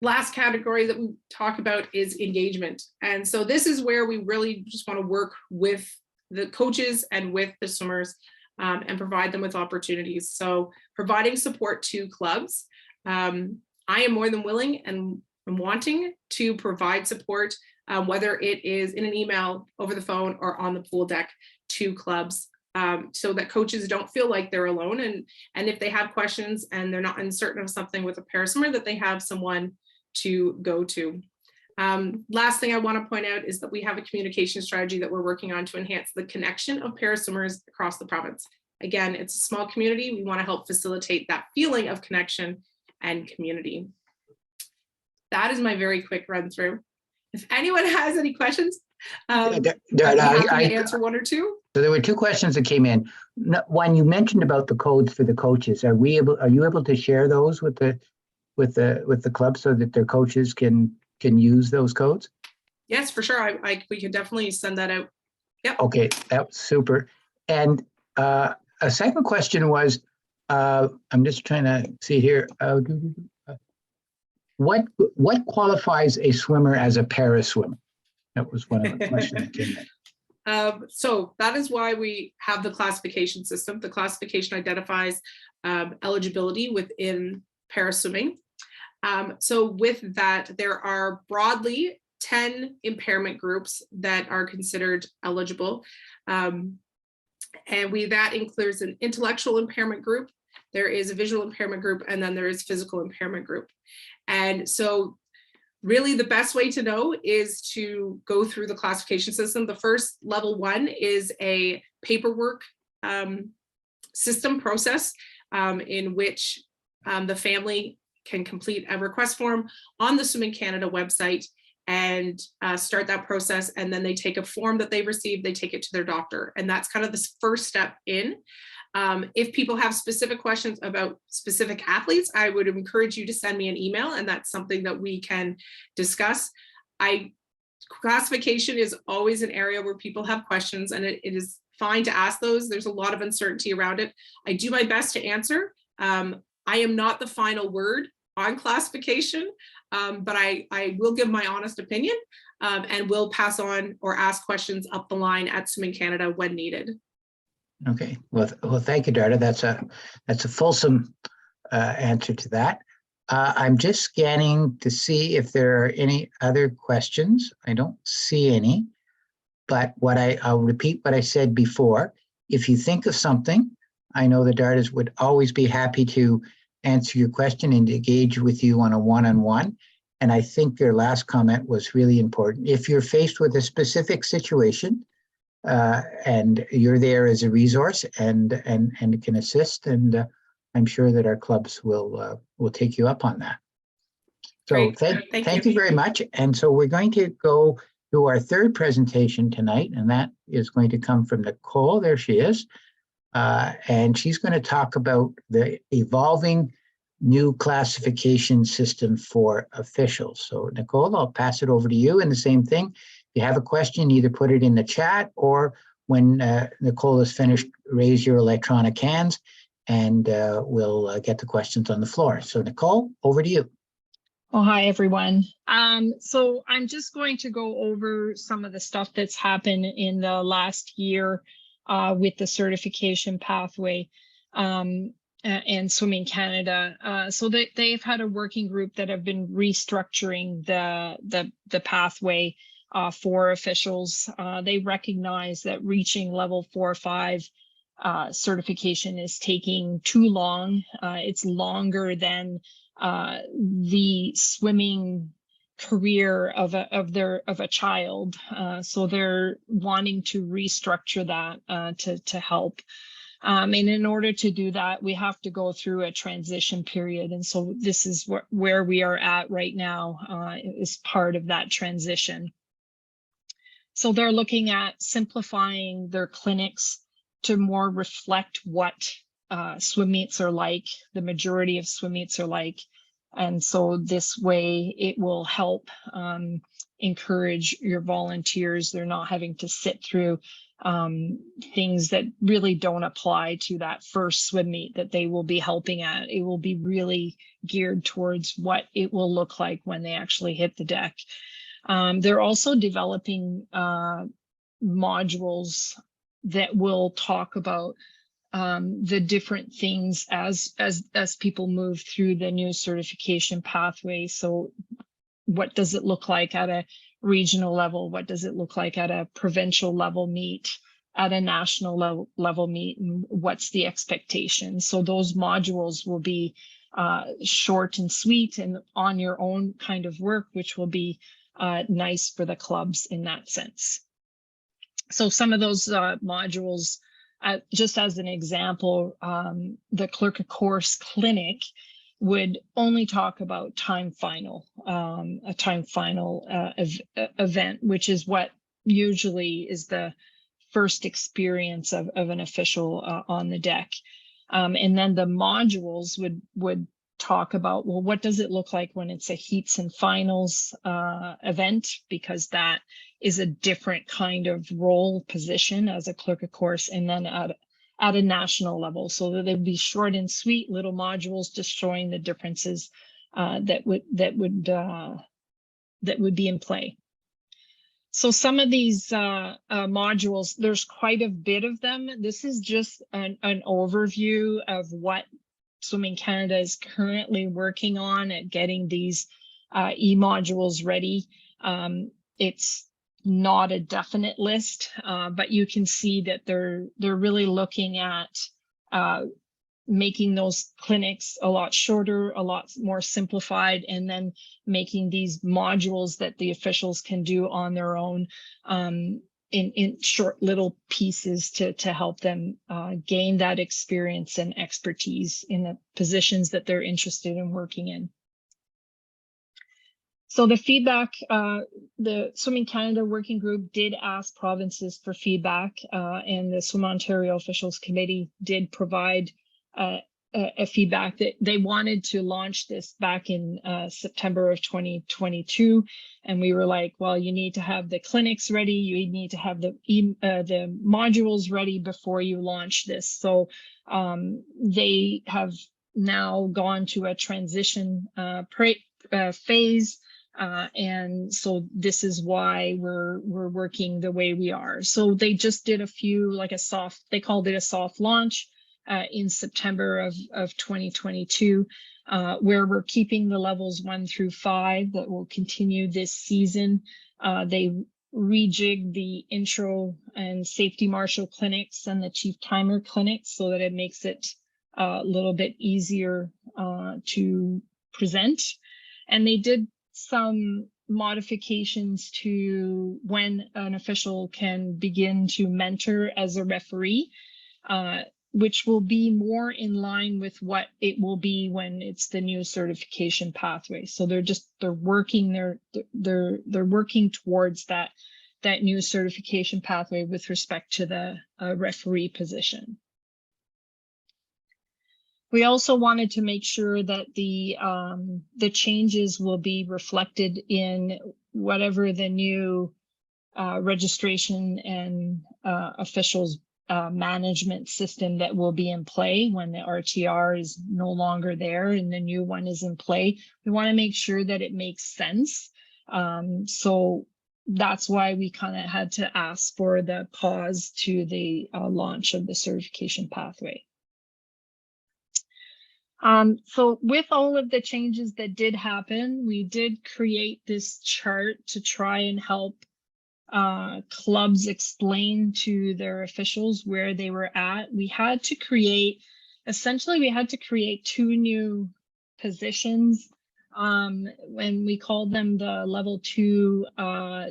Last category that we talk about is engagement. And so this is where we really just want to work with the coaches and with the swimmers and provide them with opportunities. So providing support to clubs. I am more than willing and wanting to provide support, whether it is in an email, over the phone, or on the pool deck to clubs. So that coaches don't feel like they're alone. And if they have questions and they're not uncertain of something with a paraswimmer, that they have someone to go to. Last thing I want to point out is that we have a communication strategy that we're working on to enhance the connection of paraswimmers across the province. Again, it's a small community. We want to help facilitate that feeling of connection and community. That is my very quick run through. If anyone has any questions, I'd be happy to answer one or two. So there were two questions that came in. One, you mentioned about the codes for the coaches. Are you able to share those with the club so that their coaches can use those codes? Yes, for sure. We could definitely send that out. Yep. Okay, that's super. And a second question was, I'm just trying to see here. What qualifies a swimmer as a paraswimmer? That was one of the questions that came in. So that is why we have the classification system. The classification identifies eligibility within paraswimming. So with that, there are broadly 10 impairment groups that are considered eligible. And that includes an intellectual impairment group, there is a visual impairment group, and then there is physical impairment group. And so really the best way to know is to go through the classification system. The first level 1 is a paperwork system process in which the family can complete a request form on the Swimming Canada website, and start that process. And then they take a form that they receive, they take it to their doctor. And that's kind of this first step in. If people have specific questions about specific athletes, I would encourage you to send me an email, and that's something that we can discuss. Classification is always an area where people have questions, and it is fine to ask those. There's a lot of uncertainty around it. I do my best to answer. I am not the final word on classification, but I will give my honest opinion, and will pass on or ask questions up the line at Swimming Canada when needed. Okay, well, thank you, Darda. That's a fulsome answer to that. I'm just scanning to see if there are any other questions. I don't see any, but I'll repeat what I said before. If you think of something, I know the Dardas would always be happy to answer your question and engage with you on a one-on-one. And I think your last comment was really important. If you're faced with a specific situation, and you're there as a resource and can assist, and I'm sure that our clubs will take you up on that. So Great. thank you very much. And so we're going to go to our third presentation tonight, and that is going to come from Nicole. There she is. And she's going to talk about the evolving new classification system for officials. So Nicole, I'll pass it over to you. And the same thing, if you have a question, either put it in the chat, or when Nicole is finished, raise your electronic hands, and we'll get the questions on the floor. So Nicole, over to you. Oh, hi, everyone. So I'm just going to go over some of the stuff that's happened in the last year with the certification pathway and Swimming Canada. So they've had a working group that have been restructuring the pathway for officials. They recognize that reaching level 4 or 5 certification is taking too long. It's longer than the swimming career of a child. So they're wanting to restructure that to help. And in order to do that, we have to go through a transition period. And so this is where we are at right now is part of that transition. So they're looking at simplifying their clinics to more reflect what swim meets are like, the majority of swim meets are like. And so this way it will help encourage your volunteers. They're not having to sit through things that really don't apply to that first swim meet that they will be helping at. It will be really geared towards what it will look like when they actually hit the deck. They're also developing modules that will talk about the different things as people move through the new certification pathway. So what does it look like at a regional level? What does it look like at a provincial level meet, at a national level meet, and what's the expectation? So those modules will be short and sweet and on your own kind of work, which will be nice for the clubs in that sense. So some of those modules, just as an example, the Clerk of Course Clinic would only talk about time final, a time final event, which is what usually is the first experience of an official on the deck. And then the modules would talk about, well, what does it look like when it's a heats and finals event, because that is a different kind of role position as a Clerk of Course, and then at a national level. So that they'd be short and sweet little modules just showing the differences that would be in play. So some of these modules, there's quite a bit of them. This is just an overview of what Swimming Canada is currently working on at getting these e-modules ready. It's not a definite list, but you can see that they're really looking at making those clinics a lot shorter, a lot more simplified, and then making these modules that the officials can do on their own in short little pieces to help them gain that experience and expertise in the positions that they're interested in working in. So the feedback, the Swimming Canada Working Group did ask provinces for feedback, and the Swim Ontario Officials Committee did provide a feedback that they wanted to launch this back in September of 2022. And we were like, well, you need to have the clinics ready. You need to have the modules ready before you launch this. So they have now gone to a transition phase. And so this is why we're working the way we are. So they just did a few, like they called it a soft launch in September of 2022, where we're keeping the levels 1 through 5 that will continue this season. They rejigged the intro and safety marshal clinics and the chief timer clinics so that it makes it a little bit easier to present. And they did some modifications to when an official can begin to mentor as a referee, which will be more in line with what it will be when it's the new certification pathway. So they're working towards that new certification pathway with respect to the referee position. We also wanted to make sure that the changes will be reflected in whatever the new registration and officials management system that will be in play when the RTR is no longer there and the new one is in play. We want to make sure that it makes sense. So that's why we kind of had to ask for the pause to the launch of the certification pathway. So with all of the changes that did happen, we did create this chart to try and help clubs explain to their officials where they were at. We had to create 2 new positions, when we called them the level 2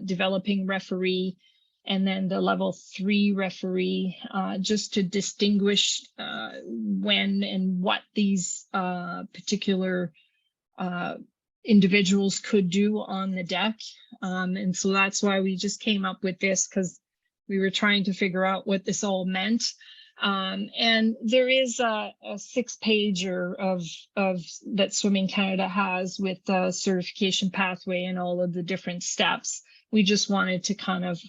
developing referee and then the level 3 referee, just to distinguish when and what these particular individuals could do on the deck. And so that's why we just came up with this, because we were trying to figure out what this all meant. And there is a 6-pager of that Swimming Canada has with the certification pathway and all of the different steps. We just wanted to kind of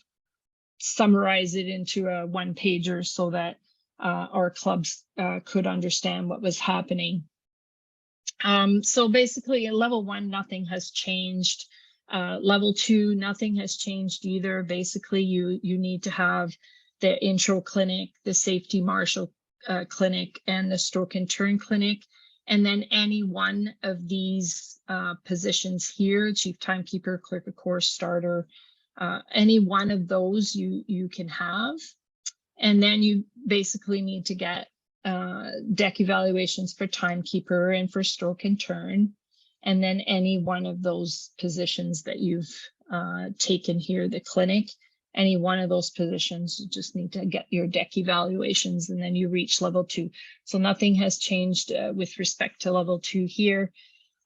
summarize it into a 1-pager so that our clubs could understand what was happening. So basically at level 1, nothing has changed. Level 2, nothing has changed either. Basically, you need to have the intro clinic, the safety marshal clinic, and the stroke and turn clinic. And then any one of these positions here, chief timekeeper, clerk of course, starter, any one of those you can have. And then you basically need to get deck evaluations for timekeeper and for stroke and turn. And then any one of those positions that you've taken here, the clinic, any one of those positions, you just need to get your deck evaluations and then you reach level 2. So nothing has changed with respect to level 2 here.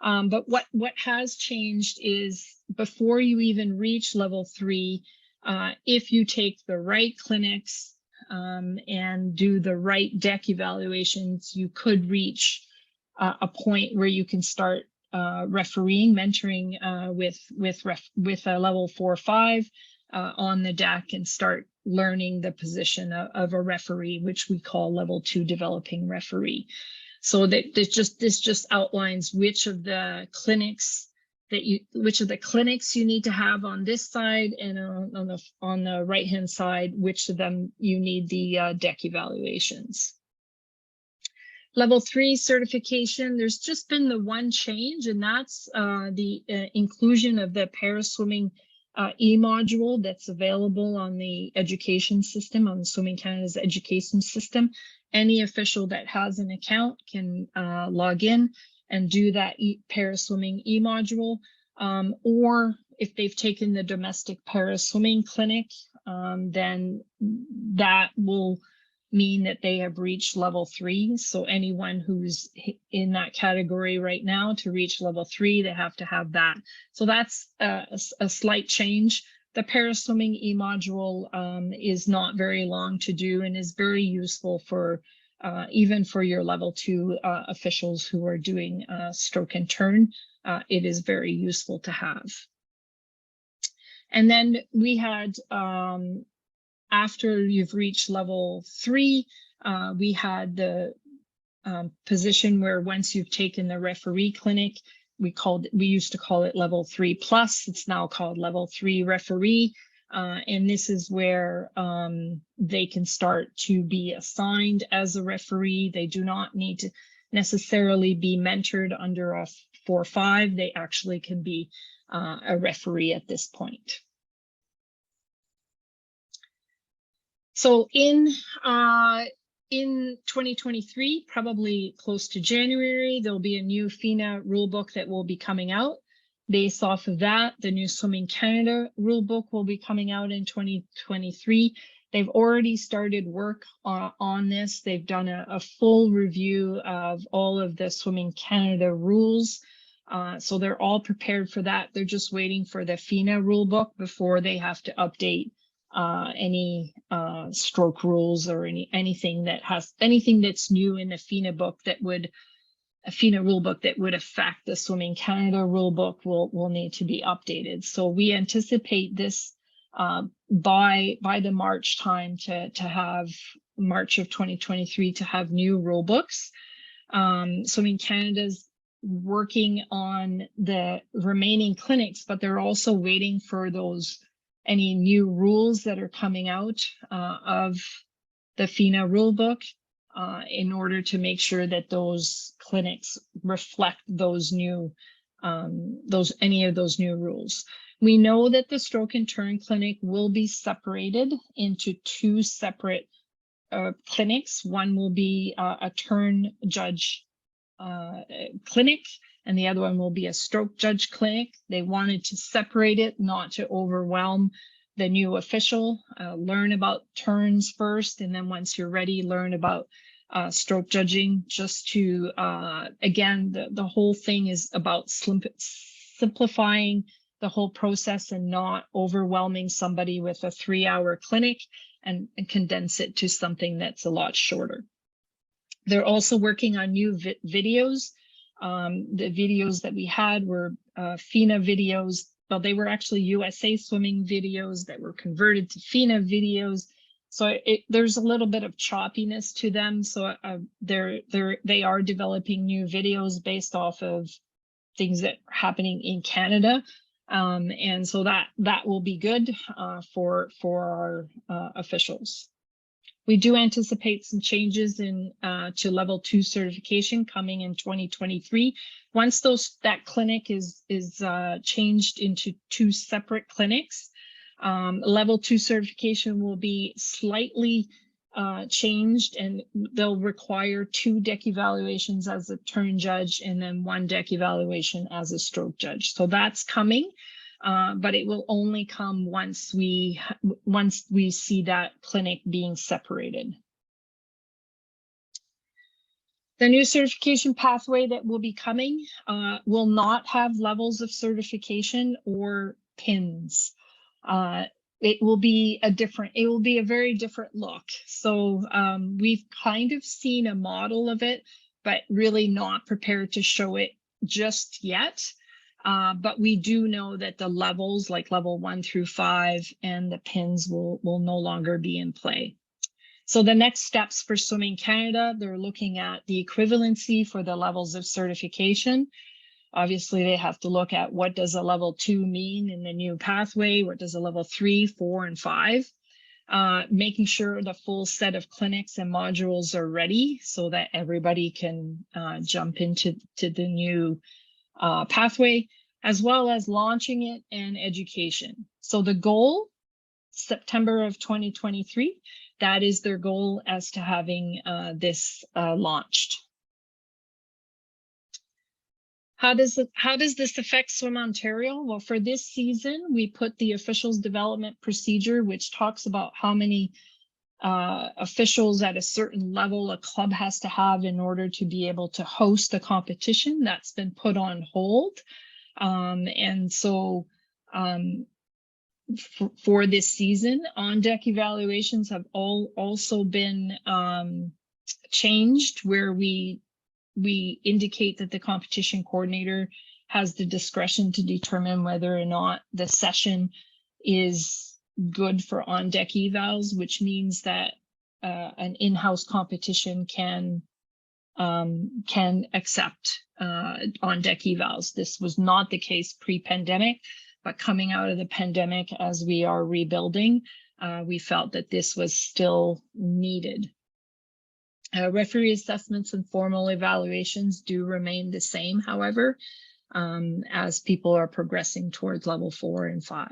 But what has changed is before you even reach level 3, if you take the right clinics and do the right deck evaluations, you could reach a point where you can start refereeing, mentoring with a level 4 or 5 on the deck and start learning the position of a referee, which we call level 2 developing referee. So that this just outlines which of the clinics you need to have on this side, and on the right hand side, which of them you need the deck evaluations. Level 3 certification, there's just been the one change, and that's the inclusion of the para-swimming e-module that's available on the education system, on Swimming Canada's education system. Any official that has an account can log in and do that para-swimming e-module, or if they've taken the domestic para-swimming clinic, then that will mean that they have reached level 3. So anyone who's in that category right now, to reach level 3, they have to have that. So that's a slight change. The paraswimming e-module is not very long to do and is very useful for even for your level 2 officials who are doing stroke and turn. It is very useful to have. And then we had, after you've reached level 3, we had the position where once you've taken the referee clinic, we used to call it level 3+. It's now called level 3 referee. And this is where they can start to be assigned as a referee. They do not need to necessarily be mentored under a 4-5. They actually can be a referee at this point. So in 2023, probably close to January, there'll be a new FINA rulebook that will be coming out. Based off of that, the new Swimming Canada rulebook will be coming out in 2023. They've already started work on this. They've done a full review of all of the Swimming Canada rules. So they're all prepared for that. They're just waiting for the FINA rulebook before they have to update any stroke rules or anything that's new in the FINA book that would a FINA rulebook that would affect the Swimming Canada rulebook will need to be updated. So we anticipate this by the March time to have March of 2023 to have new rulebooks. Swimming Canada's working on the remaining clinics, but they're also waiting for any new rules that are coming out of the FINA rulebook in order to make sure that those clinics reflect those new any of those new rules. We know that the stroke and turn clinic will be separated into 2 separate clinics. One will be a turn judge clinic, and the other one will be a stroke judge clinic. They wanted to separate it, not to overwhelm the new official. Learn about turns first, and then once you're ready, learn about stroke judging, just to, again, the whole thing is about simplifying the whole process and not overwhelming somebody with a 3-hour clinic and condense it to something that's a lot shorter. They're also working on new videos. The videos that we had were FINA videos, but they were actually USA Swimming videos that were converted to FINA videos. So there's a little bit of choppiness to them. So they are developing new videos based off of things that are happening in Canada. And so that will be good for our officials. We do anticipate some changes to level 2 certification coming in 2023. Once that clinic is changed into 2 separate clinics, level 2 certification will be slightly changed, and they'll require 2 deck evaluations as a turn judge and then 1 deck evaluation as a stroke judge. So that's coming. But it will only come once we see that clinic being separated. The new certification pathway that will be coming will not have levels of certification or pins. It will be a very different look. So we've kind of seen a model of it, but really not prepared to show it just yet. But we do know that the levels, like level 1 through 5, and the pins will no longer be in play. So the next steps for Swimming Canada, they're looking at the equivalency for the levels of certification. Obviously, they have to look at what does a level 2 mean in the new pathway, what does a level 3, 4, and 5. Making sure the full set of clinics and modules are ready so that everybody can jump into the new pathway, as well as launching it and education. So the goal, September of 2023, that is their goal as to having this launched. How does this affect Swim Ontario? Well, for this season, we put the officials development procedure, which talks about how many officials at a certain level a club has to have in order to be able to host a competition. That's been put on hold. And so for this season, on-deck evaluations have also been changed, where we indicate that the competition coordinator has the discretion to determine whether or not the session is good for on-deck evals, which means that an in-house competition can accept on-deck evals. This was not the case pre-pandemic, but coming out of the pandemic, as we are rebuilding, we felt that this was still needed. Referee assessments and formal evaluations do remain the same, however, as people are progressing towards level 4 and 5.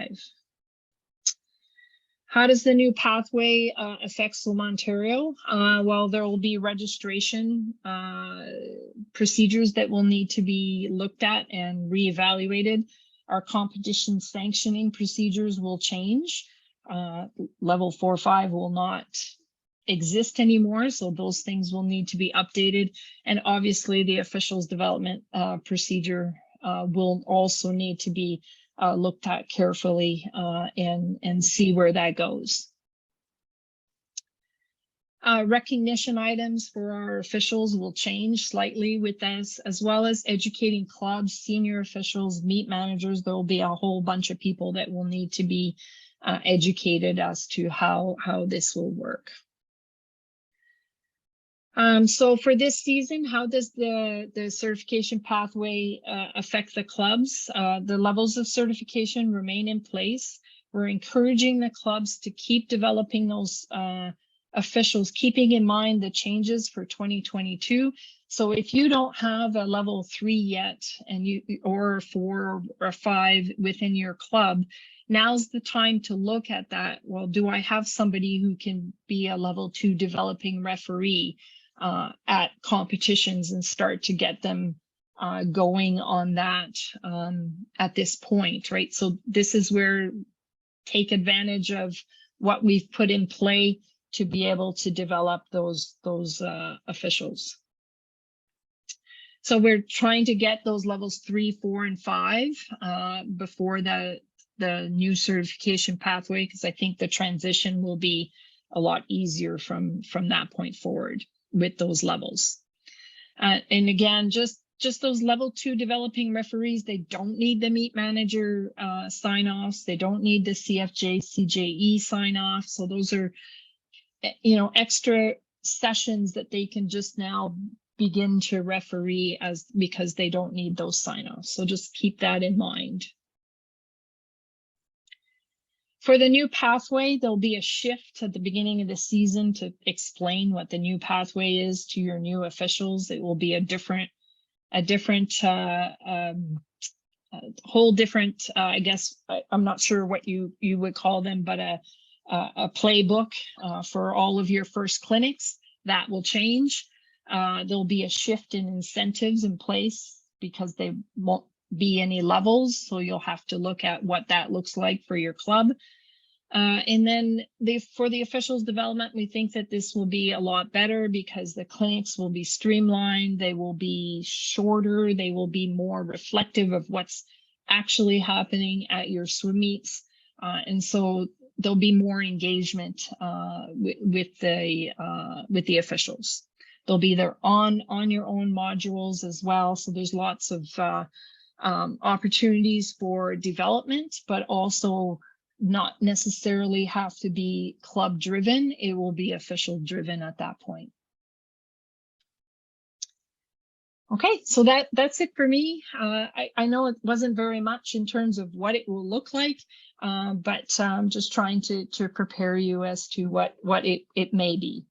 How does the new pathway affect SWIM Ontario? Well, there will be registration procedures that will need to be looked at and reevaluated. Our competition sanctioning procedures will change. Level 4-5 will not exist anymore, so those things will need to be updated. And obviously the officials development procedure will also need to be looked at carefully and see where that goes. Recognition items for our officials will change slightly with this, as well as educating clubs, senior officials, meet managers. There will be a whole bunch of people that will need to be educated as to how this will work. So for this season, how does the certification pathway affect the clubs? The levels of certification remain in place. We're encouraging the clubs to keep developing those officials, keeping in mind the changes for 2022. So if you don't have a level 3 yet, and or 4 or 5 within your club, now's the time to look at that. Well, do I have somebody who can be a level 2 developing referee at competitions and start to get them going on that at this point, right? So this is where take advantage of what we've put in play to be able to develop those officials. So we're trying to get those levels 3, 4, and 5 before the new certification pathway, because I think the transition will be a lot easier from that point forward with those levels. And again, just those level 2 developing referees, they don't need the meet manager sign-offs. They don't need the CFJ, CJE sign-off. So those are, extra sessions that they can just now begin to referee because they don't need those sign-offs. So just keep that in mind. For the new pathway, there'll be a shift at the beginning of the season to explain what the new pathway is to your new officials. It will be a whole different, I guess, I'm not sure what you would call them, but a playbook for all of your first clinics. That will change. There'll be a shift in incentives in place because they won't be any levels. So you'll have to look at what that looks like for your club. And then for the officials development, we think that this will be a lot better because the clinics will be streamlined, they will be shorter, they will be more reflective of what's actually happening at your swim meets. And so there'll be more engagement with the officials. They'll be there on your own modules as well. So there's lots of opportunities for development, but also not necessarily have to be club driven. It will be official driven at that point. Okay, so that's it for me. I know it wasn't very much in terms of what it will look like, but I'm just trying to prepare you as to what it may be.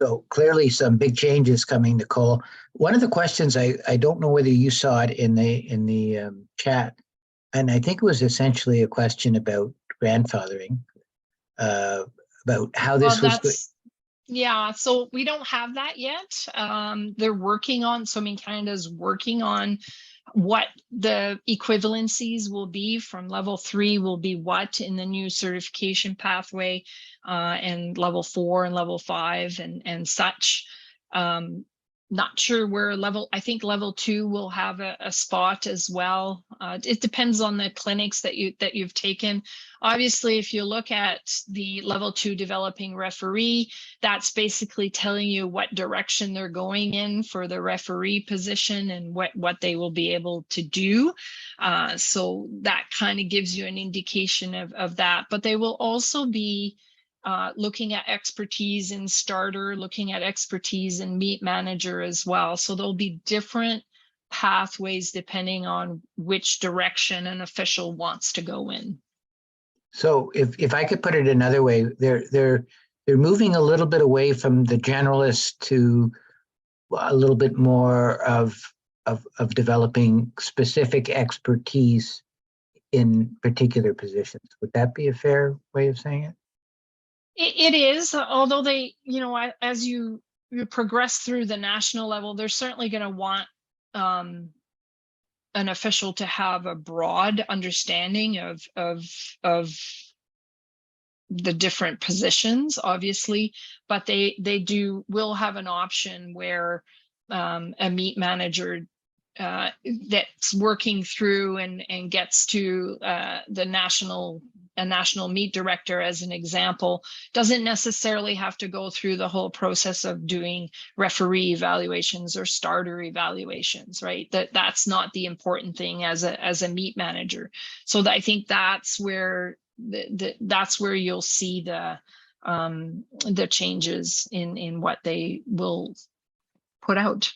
So clearly some big changes coming, Nicole. One of the questions, I don't know whether you saw it in the chat, and I think it was essentially a question about grandfathering, about how this was. Yeah, so we don't have that yet. They're working on, so Canada's working on what the equivalencies will be from level 3 will be what in the new certification pathway, and level 4 and level 5 and such. Not sure where I think level 2 will have a spot as well. It depends on the clinics that you've taken. Obviously, if you look at the level 2 developing referee, that's basically telling you what direction they're going in for the referee position and what they will be able to do. So that kind of gives you an indication of that. But they will also be looking at expertise in starter, looking at expertise in meet manager as well. So there'll be different pathways depending on which direction an official wants to go in. So if I could put it another way, they're moving a little bit away from the generalist to a little bit more of developing specific expertise in particular positions. Would that be a fair way of saying it? It is, although they, as you progress through the national level, they're certainly going to want an official to have a broad understanding of the different positions, obviously, but they will have an option where a meet manager that's working through and gets to a national meet director, as an example, doesn't necessarily have to go through the whole process of doing referee evaluations or starter evaluations, right? That's not the important thing as a meet manager. So I think that's where that's where you'll see the changes in what they will put out.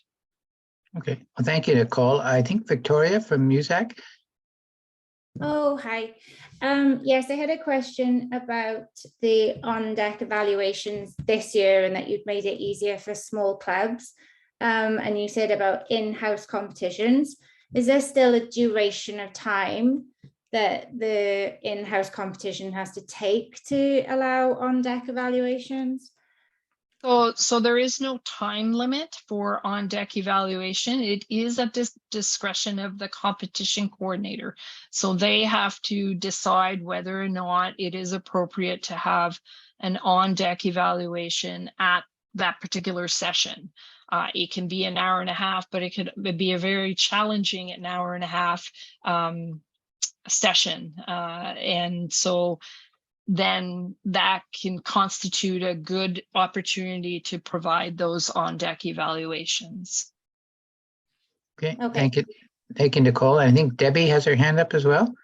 Okay, well, thank you, Nicole. I think Victoria from MUSAC. Oh, hi. Yes, I had a question about the on-deck evaluations this year and that you'd made it easier for small clubs. And you said about in-house competitions. Is there still a duration of time that the in-house competition has to take to allow on-deck evaluations? So there is no time limit for on-deck evaluation. It is at the discretion of the competition coordinator. So they have to decide whether or not it is appropriate to have an on-deck evaluation at that particular session. It can be an hour and a half, but it could be a very challenging an hour and a half session. And so then that can constitute a good opportunity to provide those on-deck evaluations. Okay, Okay. thank you. Thank you, Nicole. I think Debbie has her hand up as well.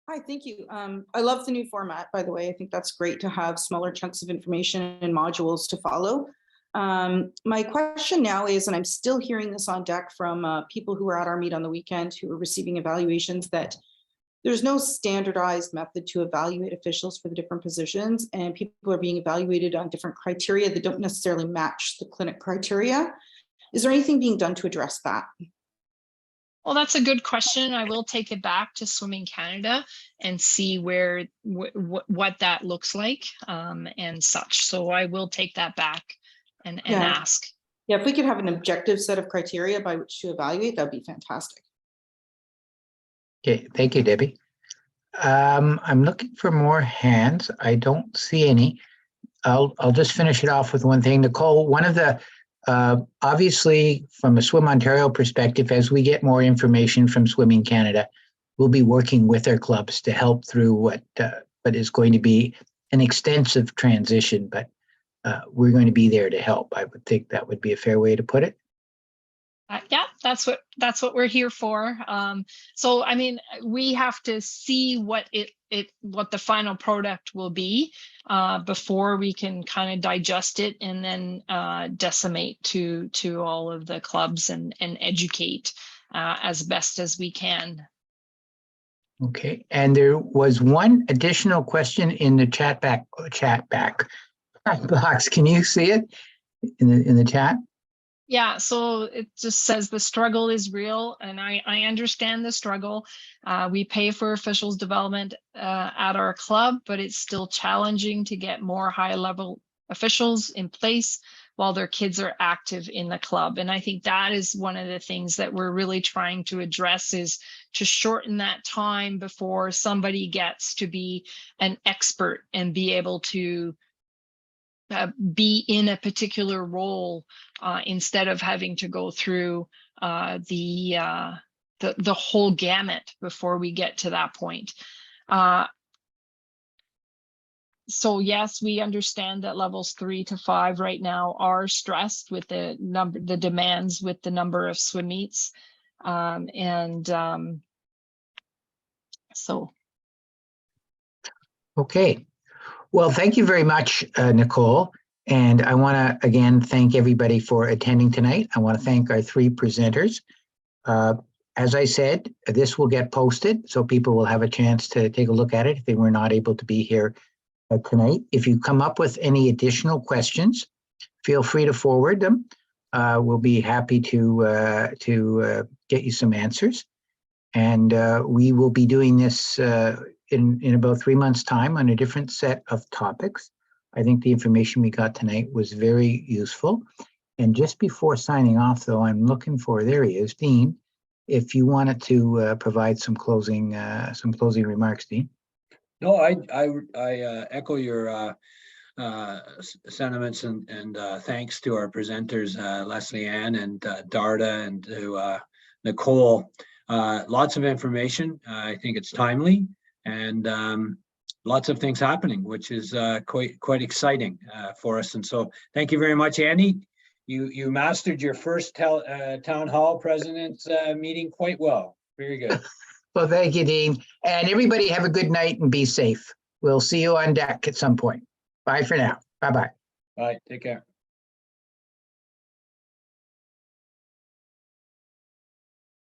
Hi, thank you. I love the new format, by the way. I think that's great to have smaller chunks of information and modules to follow. My question now is, and I'm still hearing this on deck from people who were at our meet on the weekend who were receiving evaluations, that there's no standardized method to evaluate officials for the different positions, and people are being evaluated on different criteria that don't necessarily match the clinic criteria. Is there anything being done to address that? Well, that's a good question. I will take it back to Swimming Canada and see where what that looks like and such. So I will take that back and ask. Yeah, if we could have an objective set of criteria by which to evaluate, that'd be fantastic. Okay, thank you, Debbie. I'm looking for more hands. I don't see any. I'll just finish it off with one thing. Nicole, one of the, obviously from a Swim Ontario perspective, as we get more information from Swimming Canada, we'll be working with our clubs to help through what is going to be an extensive transition, but we're going to be there to help. I would think that would be a fair way to put it. Yeah, that's what we're here for. So I mean, we have to see what the final product will be before we can kind of digest it and then disseminate to all of the clubs and educate as best as we can. Okay, and there was one additional question in the chat box. Can you see it in the chat? Yeah, so it just says the struggle is real, and I understand the struggle. We pay for officials development at our club, but it's still challenging to get more high-level officials in place while their kids are active in the club. And I think that is one of the things that we're really trying to address, is to shorten that time before somebody gets to be an expert and be able to be in a particular role instead of having to go through the whole gamut before we get to that point. So yes, we understand that levels 3 to 5 right now are stressed with the demands with the number of swim meets. So. Okay. Well, thank you very much, Nicole. And I want to, again, thank everybody for attending tonight. I want to thank our 3 presenters. As I said, this will get posted, so people will have a chance to take a look at it if they were not able to be here tonight. If you come up with any additional questions, feel free to forward them. We'll be happy to get you some answers. And we will be doing this in about 3 months' time on a different set of topics. I think the information we got tonight was very useful. And just before signing off, though, I'm looking for, there he is, Dean, if you wanted to provide some closing remarks, Dean. No, I echo your sentiments and thanks to our presenters, Leslie Ann and Darda, and to Nicole. Lots of information. I think it's timely, and lots of things happening, which is quite exciting for us. And so thank you very much, Andy. You mastered your first town hall president's meeting quite well. Very good. Well, thank you, Dean. And everybody have a good night and be safe. We'll see you on deck at some point. Bye for now. Bye-bye. Bye. Take care.